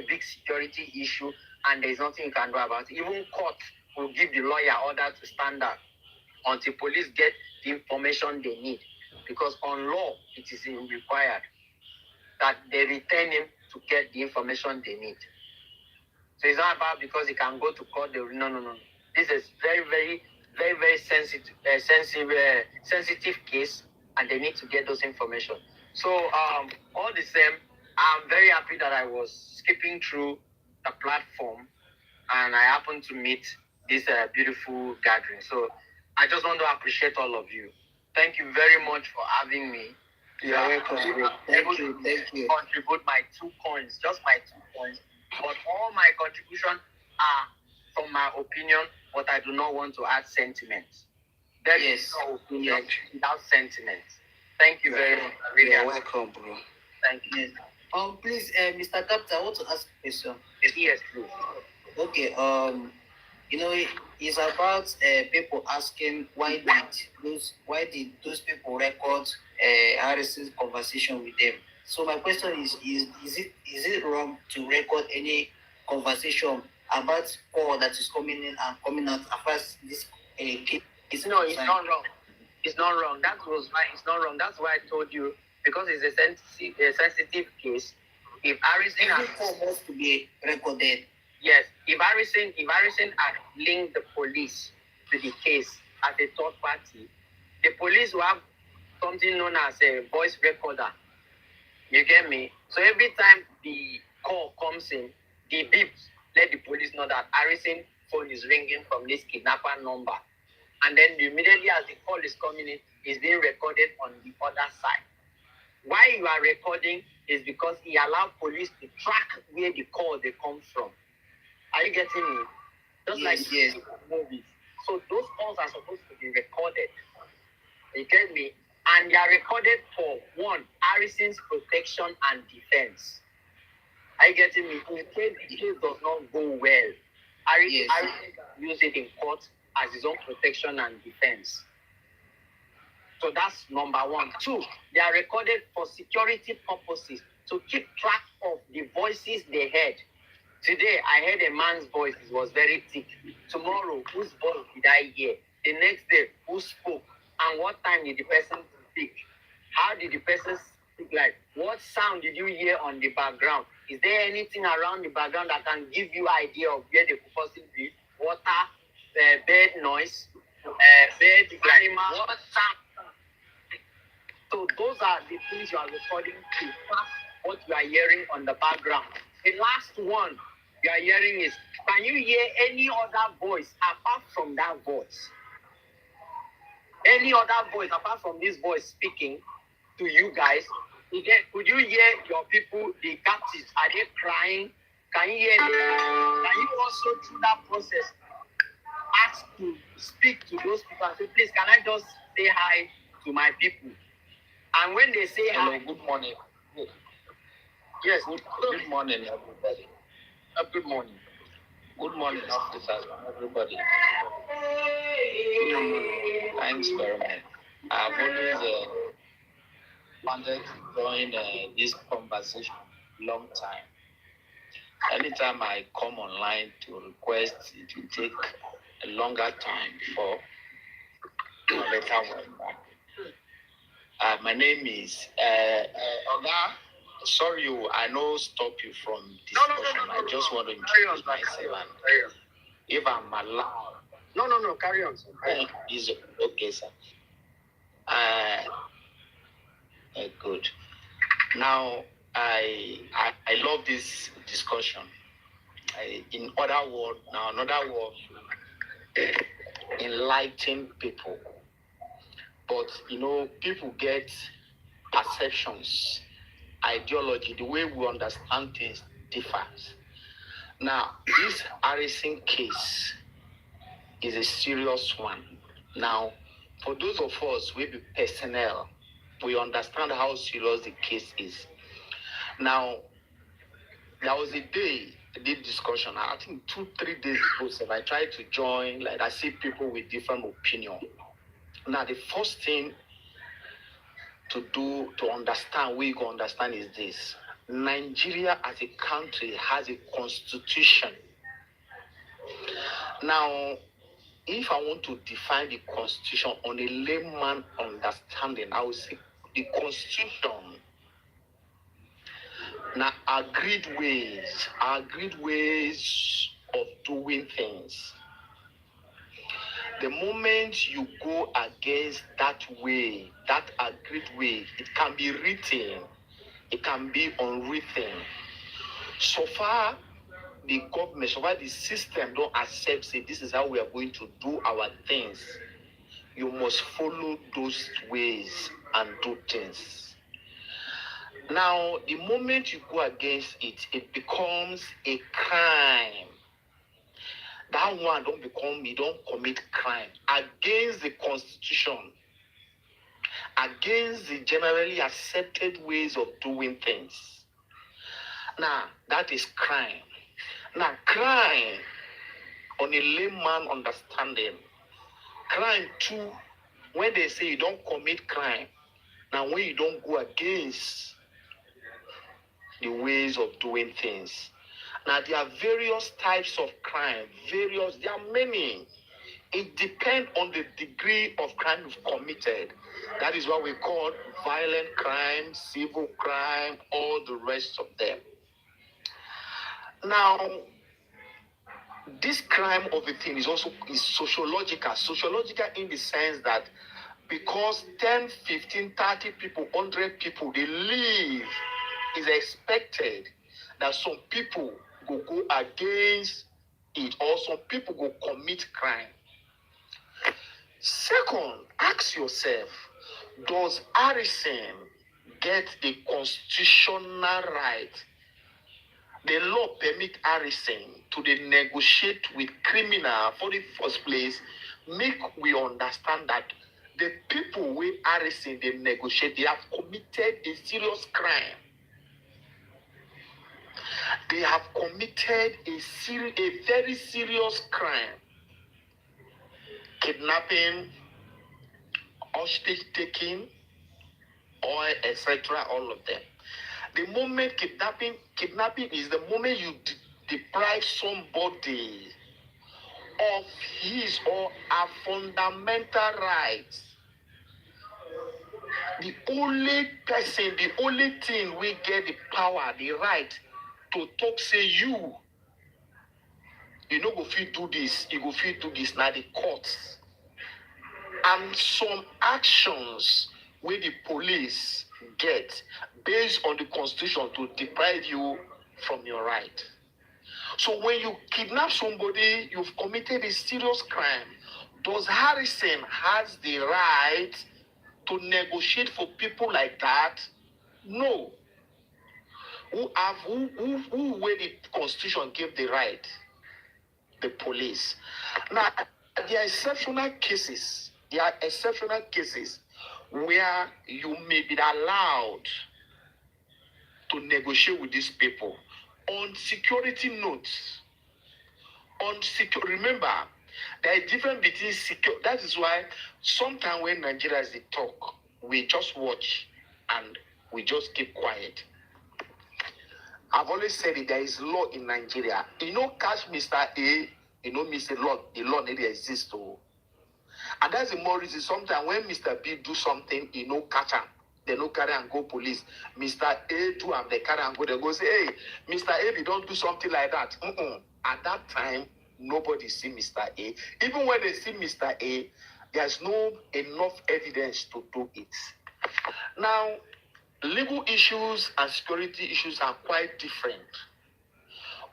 big security issue and there's nothing you can do about it. Even court will give the lawyer order to stand down until police get the information they need. Because on law, it is required that they return him to get the information they need. So it's not about because he can go to court. No. This is very sensitive case, and they need to get those information. So all the same, I'm very happy that I was skipping through the platform, and I happened to meet this beautiful gathering. So I just want to appreciate all of you. Thank you very much for having me. Yeah, welcome. Thank you. Contribute my 2 coins, just my 2 coins. But all my contributions are from my opinion, but I do not want to add sentiments. There is no opinion without sentiments. Thank you very much. Really welcome, bro. Thank you. Please, Mr. Captain, I want to ask a question. Yes, please. Okay, it's about people asking why did those people record Harrison's conversation with them? So my question is it wrong to record any conversation about all that is coming in and coming out as this case? No, it's not wrong. It's not wrong. That was why it's not wrong. That's why I told you, because it's a sensitive case. If Harrison has to be recorded. Yes, if Harrison had linked the police to the case as a third party, the police will have something known as a voice recorder. You get me? So every time the call comes in, the beeps let the police know that Harrison's phone is ringing from this kidnapper number. And then immediately as the call is coming in, it's being recorded on the other side. Why you are recording is because he allowed police to track where the call they come from. Are you getting me? Just like movies. So those calls are supposed to be recorded. You get me? And they are recorded for one, Harrison's protection and defense. I get him in case the case does not go well. Yes. I use it in court as his own protection and defense. So that's number one. Two, they are recorded for security purposes to keep track of the voices they heard. Today, I heard a man's voice. It was very thick. Tomorrow, whose voice did I hear? The next day, who spoke? And what time did the person speak? How did the person speak? Like, what sound did you hear on the background? Is there anything around the background that can give you idea of where the person be? Water, bird noise, bird animal, what sound? So those are the things you are recording to track what you are hearing on the background. The last one you are hearing is, can you hear any other voice apart from that voice? Any other voice apart from this voice speaking to you guys? Could you hear your people, the captives, are they crying? Can you hear them? Can you also, through that process, ask to speak to those people and say, please, can I just say hi to my people? And when they say hi, good morning. Yes, good morning, everybody. Good morning. Good morning, officers, everybody. Thanks very much. I've always wanted to join this conversation long time. Anytime I come online to request, it will take a longer time before a later one. My name is Oga. Sorry, I know stop you from discussion. I just want to introduce myself. And if I'm allowed. No, carry on, sir. Is okay, sir. Good. Now, I love this discussion. In other words, enlighten people. But, people get perceptions, ideology, the way we understand things differs. Now, this Harrison case is a serious one. Now, for those of us who be personnel, we understand how serious the case is. Now, there was a day I did discussion, I think 2-3 days ago, so I tried to join, like I see people with different opinion. Now, the first thing to do to understand, we can understand is this. Nigeria as a country has a constitution. Now, if I want to define the constitution on a layman understanding, I would say the constitution now agreed ways of doing things. The moment you go against that way, that agreed way, it can be written, it can be unwritten. So far, the government, so far the system don't accept, say, this is how we are going to do our things. You must follow those ways and do things. Now, the moment you go against it, it becomes a crime. That one you don't commit crime against the constitution, against the generally accepted ways of doing things. Now, that is crime. Now, crime, on a layman understanding, crime too, when they say you don't commit crime, now when you don't go against the ways of doing things. Now, there are various types of crime, there are many. It depends on the degree of crime you've committed. That is what we call violent crime, civil crime, all the rest of them. Now, this crime of a thing is sociological. Sociological in the sense that because 10, 15, 30 people, 100 people, they live, is expected that some people will go against it or some people will commit crime. Second, ask yourself, does Harrison get the constitutional right? The law permit Harrison to negotiate with criminal for the first place. Make we understand that the people with Harrison they negotiate, they have committed a serious crime. They have committed a very serious crime. Kidnapping, hostage taking, or etc. All of them. The moment kidnapping is the moment you deprive somebody of his or her fundamental rights. The only person, the only thing we get the power, the right to talk, say you know, go fit do this, you go fit do this, now the courts. And some actions where the police get based on the constitution to deprive you from your right. So when you kidnap somebody, you've committed a serious crime. Does Harrison has the right to negotiate for people like that? No. Who where the constitution gave the right? The police. Now, there are exceptional cases. Where you may be allowed to negotiate with these people on security notes. Remember, there is difference between secure. That is why sometimes when Nigerians they talk, we just watch and we just keep quiet. I've always said it, there is law in Nigeria. You know, catch Mr. A, you know, Mr. Law, the law nearly exists too. And that's the more reason sometimes when Mr. B do something, you know, catch him. They no carry and go police. Mr. A do and they carry and go. They go say, hey, Mr. A, we don't do something like that. At that time, nobody see Mr. A. Even when they see Mr. A, there's no enough evidence to do it. Now, legal issues and security issues are quite different.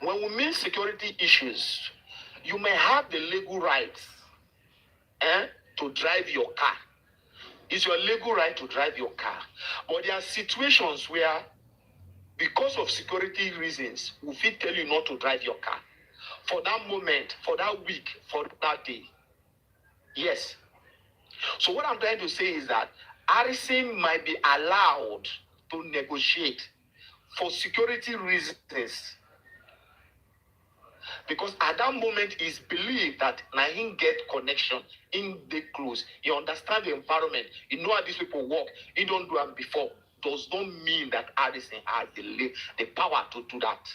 When we mean security issues, you may have the legal rights to drive your car. It's your legal right to drive your car. But there are situations where, because of security reasons, we will tell you not to drive your car. For that moment, for that week, for that day. Yes. So what I'm trying to say is that Harrison might be allowed to negotiate for security reasons. Because at that moment, it's believed that now he get connection, in the close, he understand the environment, he know how these people work, he don't do them before. Does not mean that Harrison has the power to do that.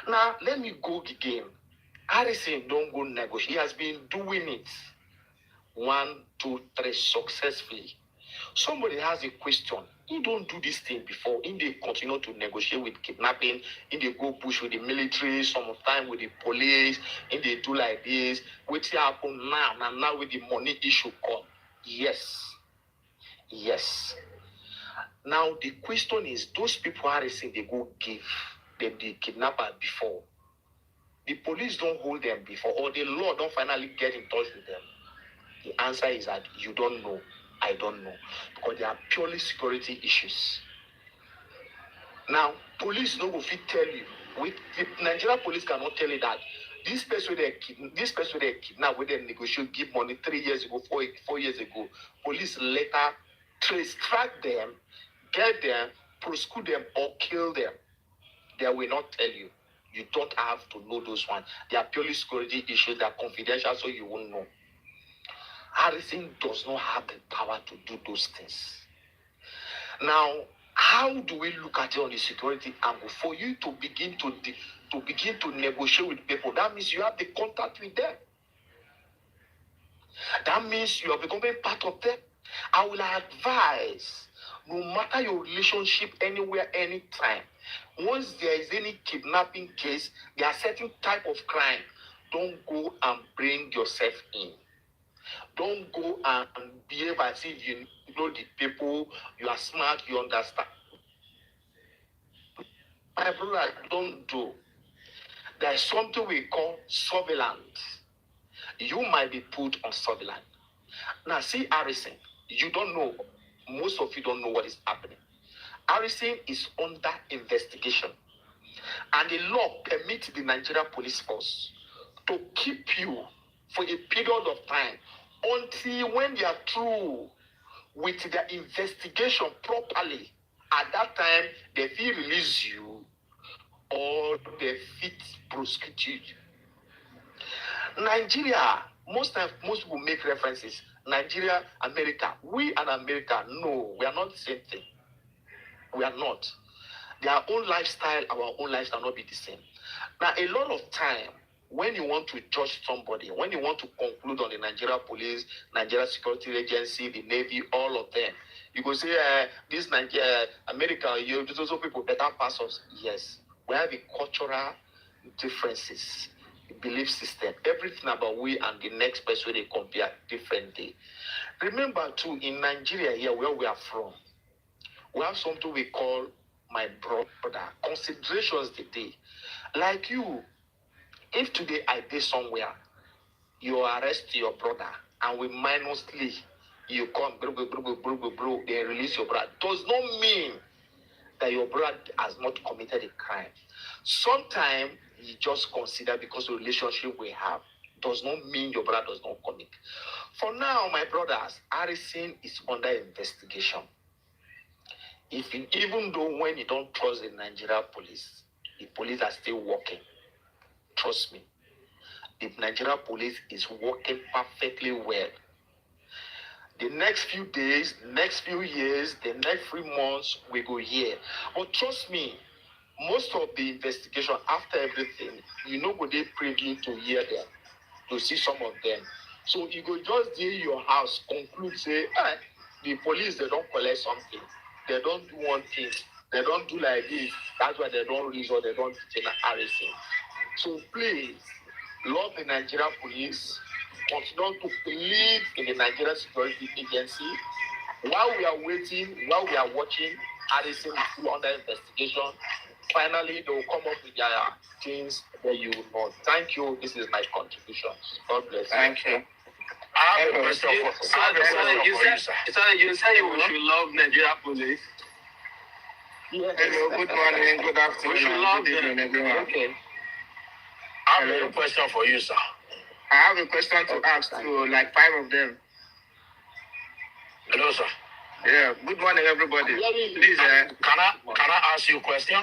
Now, let me go again. Harrison don't go negotiate. He has been doing it 1, 2, 3 successfully. Somebody has a question. He don't do this thing before. He they continue to negotiate with kidnapping. He they go push with the military, some of time with the police. He they do like this. What's happen now? And now with the money issue come. Yes. Yes. Now the question is, those people Harrison they go give them the kidnapper before. The police don't hold them before, or the law don't finally get in touch with them. The answer is that you don't know. I don't know. Because they are purely security issues. Now, police no go fit tell you. The Nigerian police cannot tell you that this person they kidnap, where they negotiate, give money 3 years ago, 4 years ago. Police later track them, get them, prosecute them, or kill them. They will not tell you. You don't have to know those ones. They are purely security issues. They are confidential, so you won't know. Harrison does not have the power to do those things. Now, how do we look at it on the security angle? For you to begin to negotiate with people, that means you have the contact with them. That means you are becoming part of them. I will advise, no matter your relationship anywhere, anytime, once there is any kidnapping case, there are certain type of crime, don't go and bring yourself in. Don't go and behave as if you know the people, you are smart, you understand. My brother, don't do. There is something we call surveillance. You might be put on surveillance. Now, see Harrison, you don't know, most of you don't know what is happening. Harrison is under investigation. And the law permits the Nigerian police force to keep you for a period of time until when they are through with their investigation properly. At that time, they will release you or the fit prostitute. Nigeria, most times, most people make references. Nigeria, America. We and America, no, we are not the same thing. We are not. Their own lifestyle, our own lifestyle not be the same. Now, a lot of time, when you want to judge somebody, when you want to conclude on the Nigeria police, Nigeria security agency, the Navy, all of them, you go say, this Nigeria, America, those also people better pass us. Yes, we have a cultural differences, belief system, everything about we and the next person they compare differently. Remember too, in Nigeria here, where we are from, we have something we call my brother, considerations today. Like you, if today I did somewhere, you arrest your brother, and we minusly, you come, they release your brother, does not mean that your brother has not committed a crime. Sometimes you just consider because the relationship we have does not mean your brother does not commit. For now, my brothers, Harrison is under investigation. Even though when you don't trust the Nigeria police, the police are still working. Trust me. The Nigeria police is working perfectly well. The next few days, next few years, the next 3 months, we go here. But trust me, most of the investigation after everything, you know, go they privy to hear them, to see some of them. So you go just deal your house, conclude, say, the police, they don't collect something. They don't do one thing. They don't do like this. That's why they don't release or they don't detain Harrison. So please, love the Nigerian police. Continue to believe in the Nigerian Security Agency. While we are waiting, while we are watching, Harrison is still under investigation. Finally, they will come up with their things that you will know. Thank you. This is my contribution. God bless you. Thank you. I have a question for you, sir. You said you should love Nigeria police. Yes. Hello, good morning, good afternoon. We should love them. Everyone. Okay. I have a question for you, sir. I have a question to ask to like 5 of them. Hello, sir. Yeah, good morning, everybody. Please, can I ask you a question?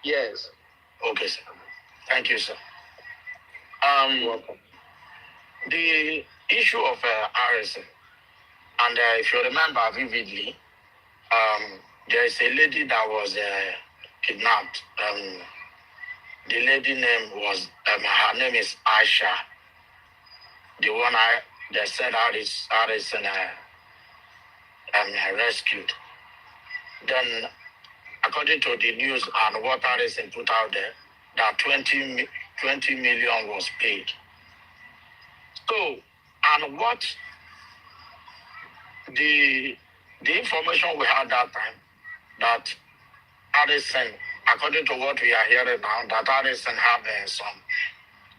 Yes. Okay, sir. Thank you, sir. Welcome. The issue of Harrison, and if you remember vividly, there is a lady that was kidnapped. The lady name was, her name is Aisha. The one they said Harrison rescued. Then, according to the news and what Harrison put out there, that 20 million was paid. So, and what the information we had that time, that Harrison, according to what we are hearing now, that Harrison have some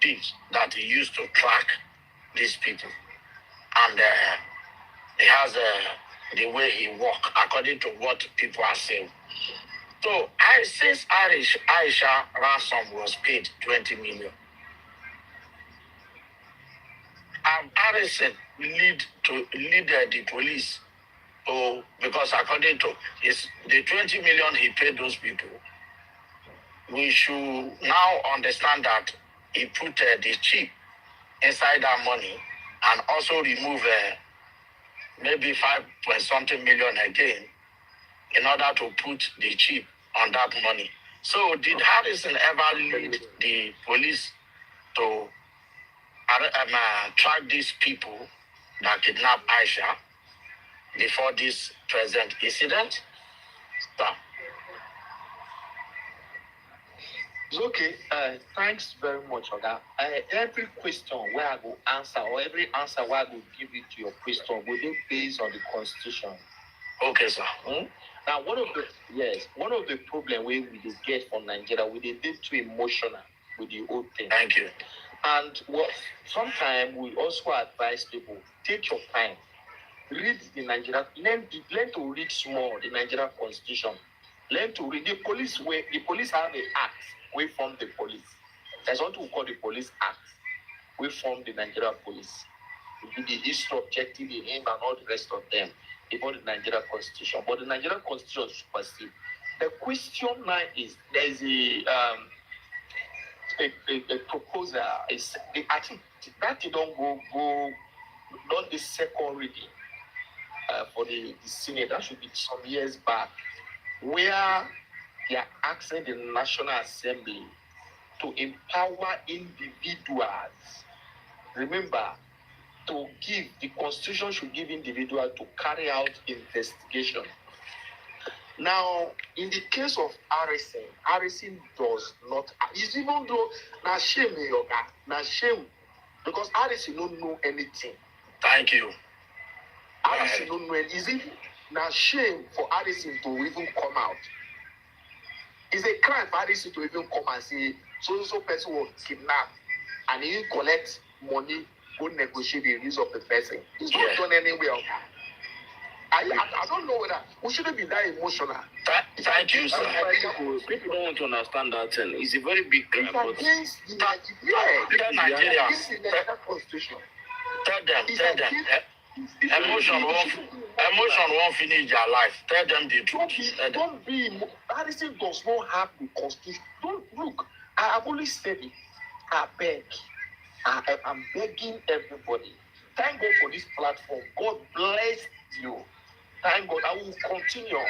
tips that he used to track these people. And he has the way he walk, according to what people are saying. So, since Aisha ransom was paid 20 million, Harrison lead the police. So, because according to the 20 million he paid those people, we should now understand that he put the chip inside that money and also remove maybe 5 million again in order to put the chip on that money. So did Harrison ever lead the police to track these people that kidnapped Aisha before this present incident? Stop. Okay, thanks very much, Oga. Every question where I go answer, or every answer where I go give it to your question, will be based on the Constitution. Okay, sir. Now, one of the problem we get from Nigeria, we dey too emotional with the whole thing. Thank you. And sometimes we also advise people, take your time, read the Nigeria, learn to read small the Nigerian Constitution. Learn to read the police have an act. We form the police. There's what we call the Police Act. We form the Nigeria police. The history, objective, the aim, and all the rest of them before the Nigeria Constitution. But the Nigeria Constitution supersedes The question now is there is a proposal. I think that it don't go not the second reading for the Senate. That should be some years back, where they are asking the National Assembly to empower individuals. Remember, to give the Constitution should give individuals to carry out investigation. Now, in the case of Harrison does not. It's even though na shame, yoga, na shame, because Harrison don't know anything. Thank you. Harrison don't know anything. Is it na shame for Harrison to even come out? It's a crime for Harrison to even come and say so person was kidnapped and he collect money, go negotiate the release of the person. It's not done anywhere. I don't know whether we shouldn't be that emotional. Thank you, sir. People don't want to understand that thing. It's a very big crime. It's against the Nigerian Constitution. Tell them. Emotion won't finish their life. Tell them the truth. Don't be. Harrison does not have the Constitution. Don't look. I have only said it. I beg. I'm begging everybody. Thank God for this platform. God bless you. Thank God. I will continue.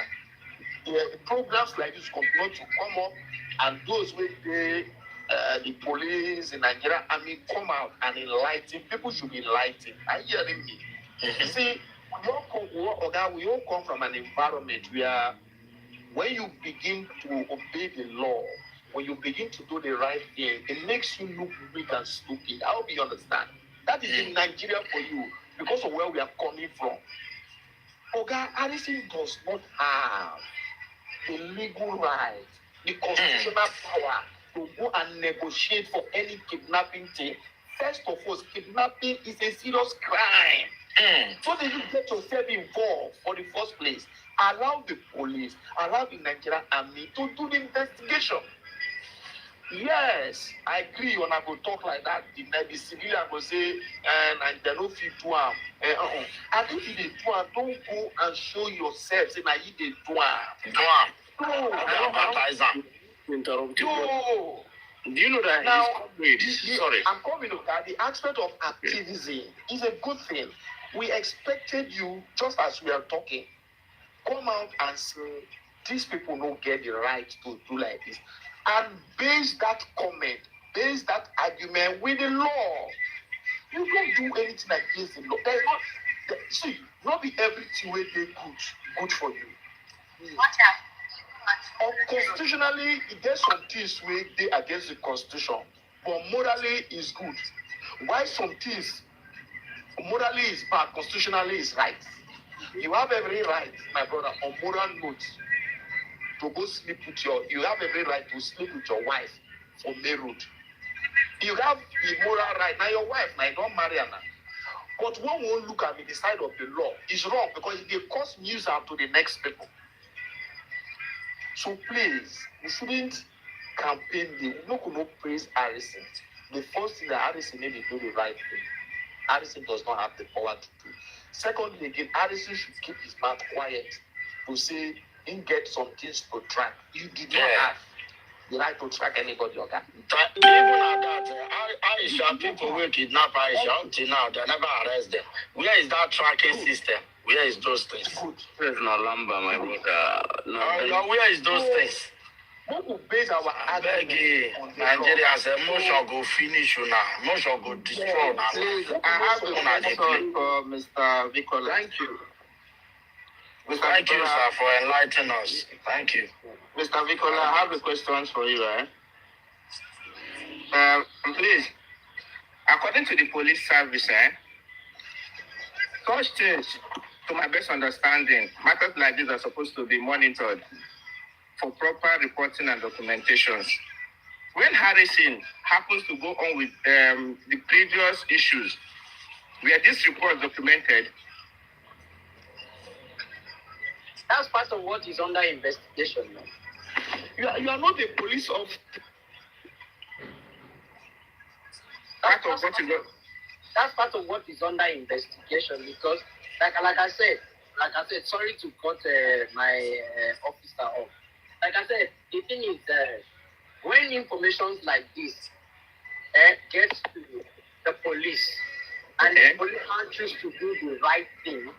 The programs like this continue to come up, and those with the police, the Nigerian army come out and enlighten. People should be enlightened. Are you hearing me? You see, we all come from an environment where when you begin to obey the law, when you begin to do the right thing, it makes you look weak and stupid. I hope you understand. That is in Nigeria for you because of where we are coming from. Oga Harrison does not have the legal right, the constitutional power to go and negotiate for any kidnapping thing. First of all, kidnapping is a serious crime. So that you get yourself involved for the first place. Allow the police, allow the Nigerian army to do the investigation. Yes, I agree when I go talk like that. The civilian will say, and they don't feel to am. And if you do am, don't go and show yourself. Say, now you did do am. No. Do you know that now, sorry. I'm coming to that. The aspect of activism is a good thing. We expected you, just as we are talking, come out and say, these people don't get the right to do like this. And base that comment, base that argument with the law. You don't do anything against the law. There's not, see, not be everything where they good for you. Constitutionally, there's some things where they against the Constitution, but morally is good. Why some things morally is bad, constitutionally is right. You have every right, my brother, on moral notes to go sleep with you have every right to sleep with your wife for marriage. You have the moral right. Now your wife, now you don't marry her now. But when we look at the side of the law, it's wrong because it will cause nuisance to the next people. So please, we shouldn't campaign we no praise Harrison. The first thing that Harrison made is do the right thing. Harrison does not have the power to do. Secondly, again, Harrison should keep his mouth quiet to say he get some things to track. You did not have the right to track anybody, okay? Even at that, Aisha, people will kidnap Aisha until now, they never arrest them. Where is that tracking system? Where is those things? There's no lumber, my brother. Where is those things? We will base our argument on Nigeria's emotion go finish you now. Emotion go destroy now. Please, I have a question for Mr. Vicola. Thank you. Thank you, sir, for enlightening us. Thank you. Mr. Vicola, I have a question for you. Please, according to the police service, such things, to my best understanding, matters like this are supposed to be monitored for proper reporting and documentations. When Harrison happens to go on with the previous issues, were these reports documented? That's part of what is under investigation now. You are not a police officer. That's part of what is under investigation because, like I said, sorry to cut my officer off. like I said, the thing is, when information like this gets to the police, and the police can't choose to do the right thing,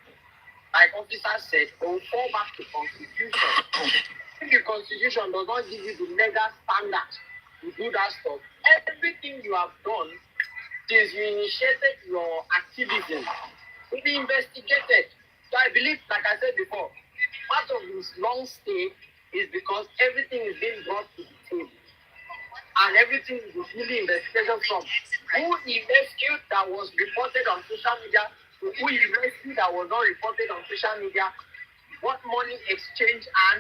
like officer said, they will fall back to constitution. If the constitution does not give you the legal standard to do that stuff, everything you have done since you initiated your activism will be investigated. So I believe, like I said before, part of this long stay is because everything is being brought to the table. And everything is really investigation from who he rescued that was reported on social media to who he rescued that was not reported on social media, what money exchange, and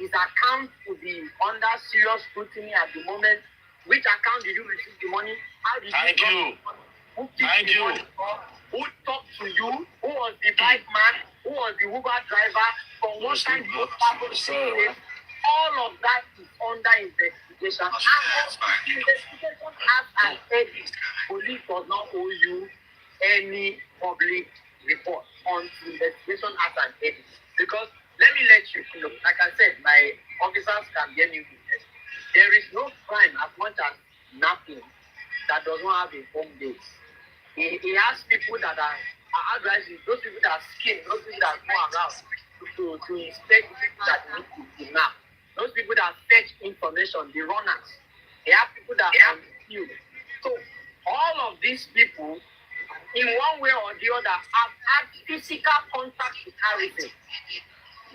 his account to be under serious scrutiny at the moment. Which account did you receive the money? How did Thank you? Who picked the money up? Who talked to you? Who was the bike man? Who was the Uber driver? From what time did you travel to? All of that is under investigation. And investigation has an edit. Police does not owe you any public report on investigation as an edit. Because let me let you know, like I said, my officers can get me witness. There is no crime as much as nothing that does not have a home base. He has people that are advising, those people that are skilled, those people that go around to inspect people that need to kidnap. Those people that fetch information, the runners, they have people that are skilled. So all of these people, in one way or the other, have had physical contact with Harrison.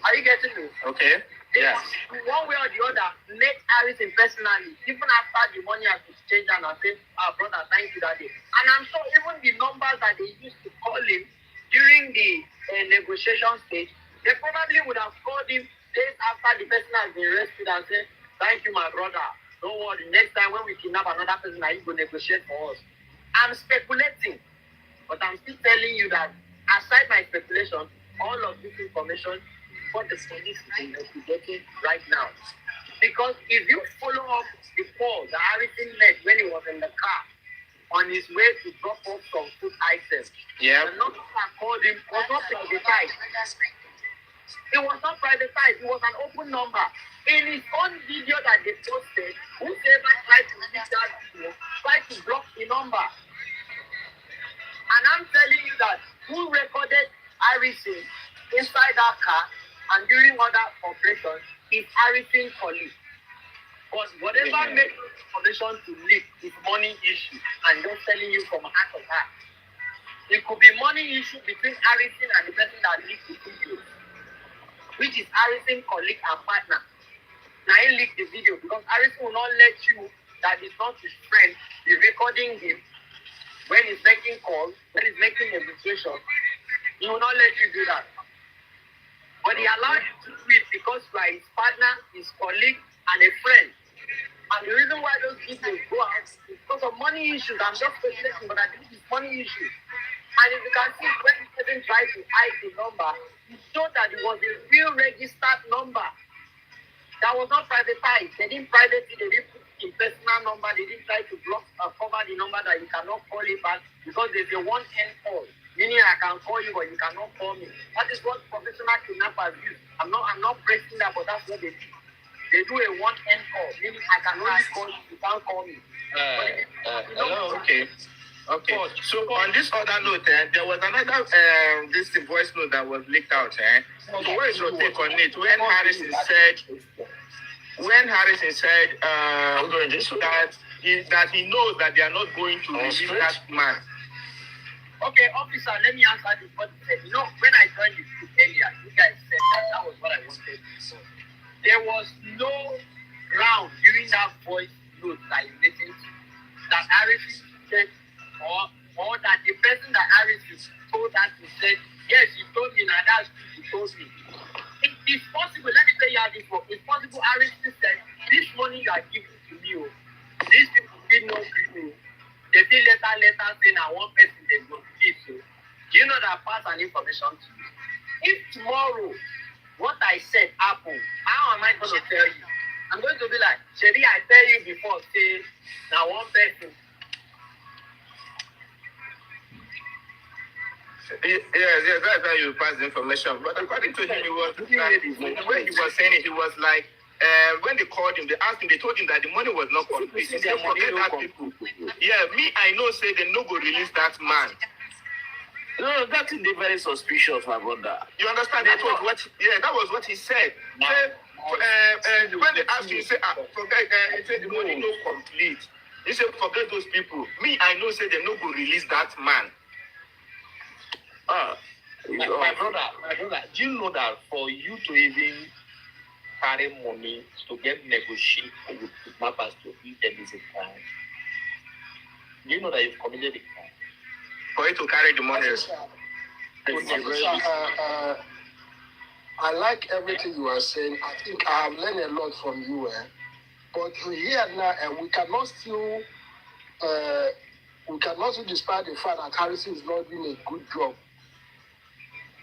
Are you getting me? Okay. Yes. In one way or the other, met Harrison personally, even after the money has exchanged, and I said, brother, thank you that day. And I'm sure even the numbers that they used to call him during the negotiation stage, they probably would have called him days after the person has been rescued and said, thank you, my brother. Don't worry, next time when we kidnap another person, you go negotiate for us. I'm speculating, but I'm still telling you that aside my speculation, all of this information is what the police is investigating right now. Because if you follow up the call that Harrison made when he was in the car on his way to drop off some food items, the number that called him was not privatized. It was not privatized. It was an open number. In his own video that they posted, whoever tried to reach that video tried to block the number. And I'm telling you that who recorded Harrison inside that car and during other operations is Harrison's colleague. But whatever made information to leak is money issue. And just telling you from heart to heart. It could be money issue between Harrison and the person that leaked the video, which is Harrison's colleague and partner. Now he leaked the video because Harrison will not let you, that is not his friend, be recording him when he's making calls, when he's making negotiations. He will not let you do that. But he allowed you to do it because you are his partner, his colleague, and a friend. And the reason why those people go out is because of money issues. I'm just speculating, but I think it's money issues. And if you can see, when the person tried to hide the number, it showed that it was a real registered number that was not privatized. They didn't private it, they didn't put in personal number, they didn't try to block or cover the number that you cannot call it back because there's a one-end call. Meaning I can call you, but you cannot call me. That is what professional kidnappers use. I'm not pressing that, but that's what they do. They do a one-end call, meaning I can only call you, you can't call me. Hello, okay. Okay. So on this other note, there was another this voice note that was leaked out. So what is your take on it? When Harrison said that he knows that they are not going to release that man. Okay, officer, let me answer this. What you said. You know, when I joined the group earlier, you guys said that was what I wanted. There was no ground during that voice note that you listened to that Harrison said, or that the person that Harrison told that he said, yes, he told me, now that's what he told me. It is possible, let me tell you how this works. It's possible Harrison said, this money you are giving to me, these people did not give me. They did later saying, I one person they go give you. Do you know that pass an information to you? If tomorrow what I said happened, how am I going to tell you? I'm going to be like, Sherry, I tell you before, say, now one person. Yes, that's how you pass the information. But according to him, he was like, the way he was saying it, he was like, when they called him, they asked him, they told him that the money was not complete. He said, forget that people. Yeah, me, I know, say they no go release that man. No, that is very suspicious, my brother. You understand? That was what he said. When they asked him, he said, forget, he said the money no complete. He said, forget those people. Me, I know, say they no go release that man. My brother, do you know that for you to even carry money to get negotiate with kidnappers to eat them is a crime? Do you know that you've committed a crime? For you to carry the money. I like everything you are saying. I think I have learned a lot from you. But here now, we cannot still despite the fact that Harrison is not doing a good job.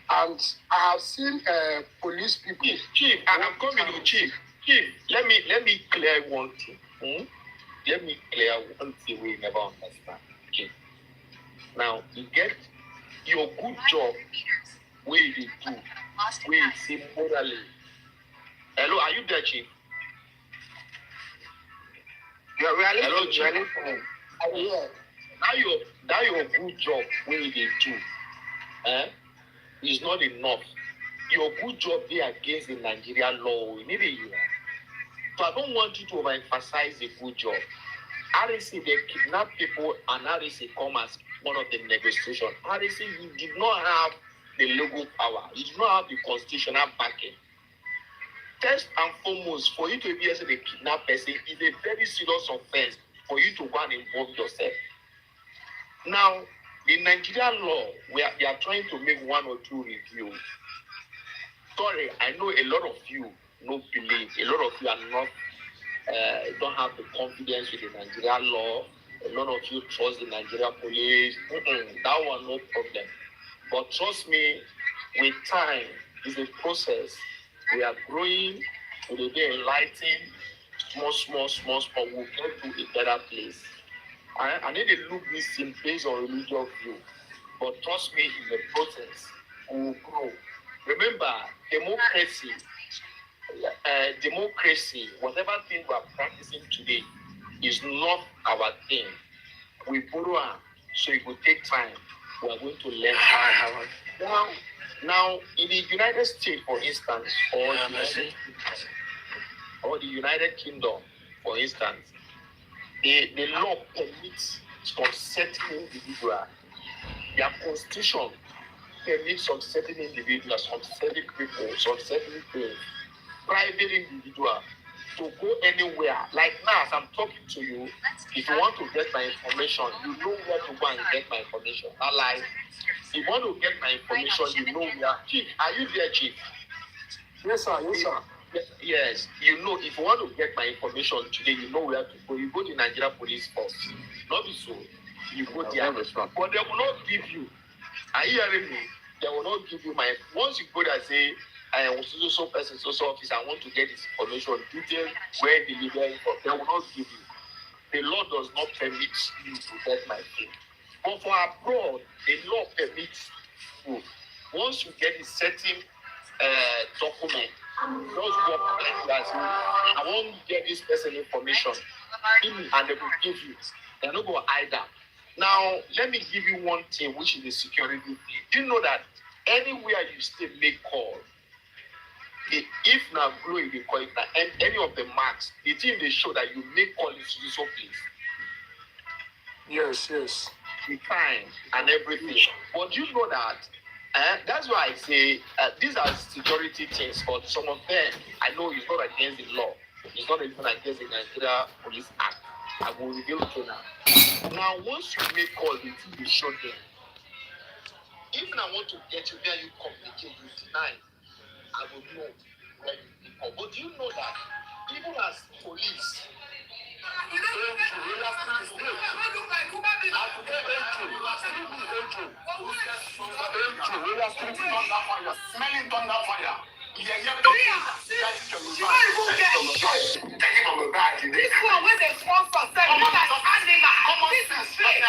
And I have seen police people. Chief, I'm coming to Chief. Chief, let me clear one thing. Let me clear one thing we never understand. Okay. Now, you get your good job where you do, where you see morally. Hello, are you there, Chief? Yeah, we are hello, Chief. Yeah. Now your good job where you do, is not enough. Your good job there against the Nigerian law. We need a year. So I don't want you to overemphasize the good job. RSC, they kidnap people and RSC come as one of the negotiation. RSC, you did not have the legal power. You did not have the constitutional backing. First and foremost, for you to be as a kidnap person is a very serious offense for you to go and involve yourself. Now, the Nigerian law, we are trying to make one or two reviews. Sorry, I know a lot of you don't believe. A lot of you are not, don't have the confidence with the Nigerian law. A lot of you trust the Nigerian police. That one, no problem. But trust me, with time, it's a process. We are growing, we will be enlightened, small. We'll get to a better place. I need to look this thing based on religious view. But trust me, in the process, we will grow. Remember, democracy, whatever thing we are practicing today, is not our thing. We borrow, so it will take time. We are going to learn how. Now, in the United States, for instance, or the United Kingdom, for instance, the law permits some certain individuals. Their constitution permits some certain individuals, some certain people, some certain things, private individuals, to go anywhere. Like now, as I'm talking to you, if you want to get my information, you know where to go and get my information. Not like, if you want to get my information, you know where. Chief, are you there, Chief? Yes, sir. Yes, sir. Yes, you know, if you want to get my information today, you know where to go. You go to Nigeria Police Force. Not be so. You go there. But they will not give you. Are you hearing me? They will not give you my. Once you go there, say, I am so person, so office, I want to get this information, detail where the legal info. They will not give you. The law does not permit you to get my thing. But for abroad, the law permits you. Once you get a certain document, those work like that. I won't get this person information. Give me, and they will give you. They're not going to hide that. Now, let me give you one thing, which is the security thing. Do you know that anywhere you stay, make call? If now blow in the call, and any of the marks, the thing they show that you make call is to so place. Yes. The time and everything. But you know that. That's why I say these are security things, but some of them I know it's not against the law. It's not even against the Nigeria Police Act. I will reveal to you now. Now, once you make call, the thing will show them. Even I want to get you where you communicate, you deny. I will know where you come. But do you know that even as police, smelling thunder fire. This one where they sponsor them, not like animal. This is fake.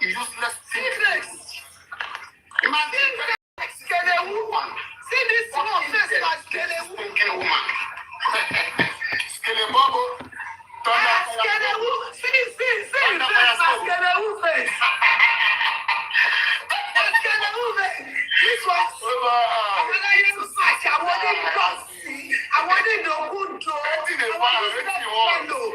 Useless things. Imagine woman. See this one face like Skele woman. àwọn onídọ̀tí, àwọn onídọ̀kúndọ̀, àwọn onídọ̀tí.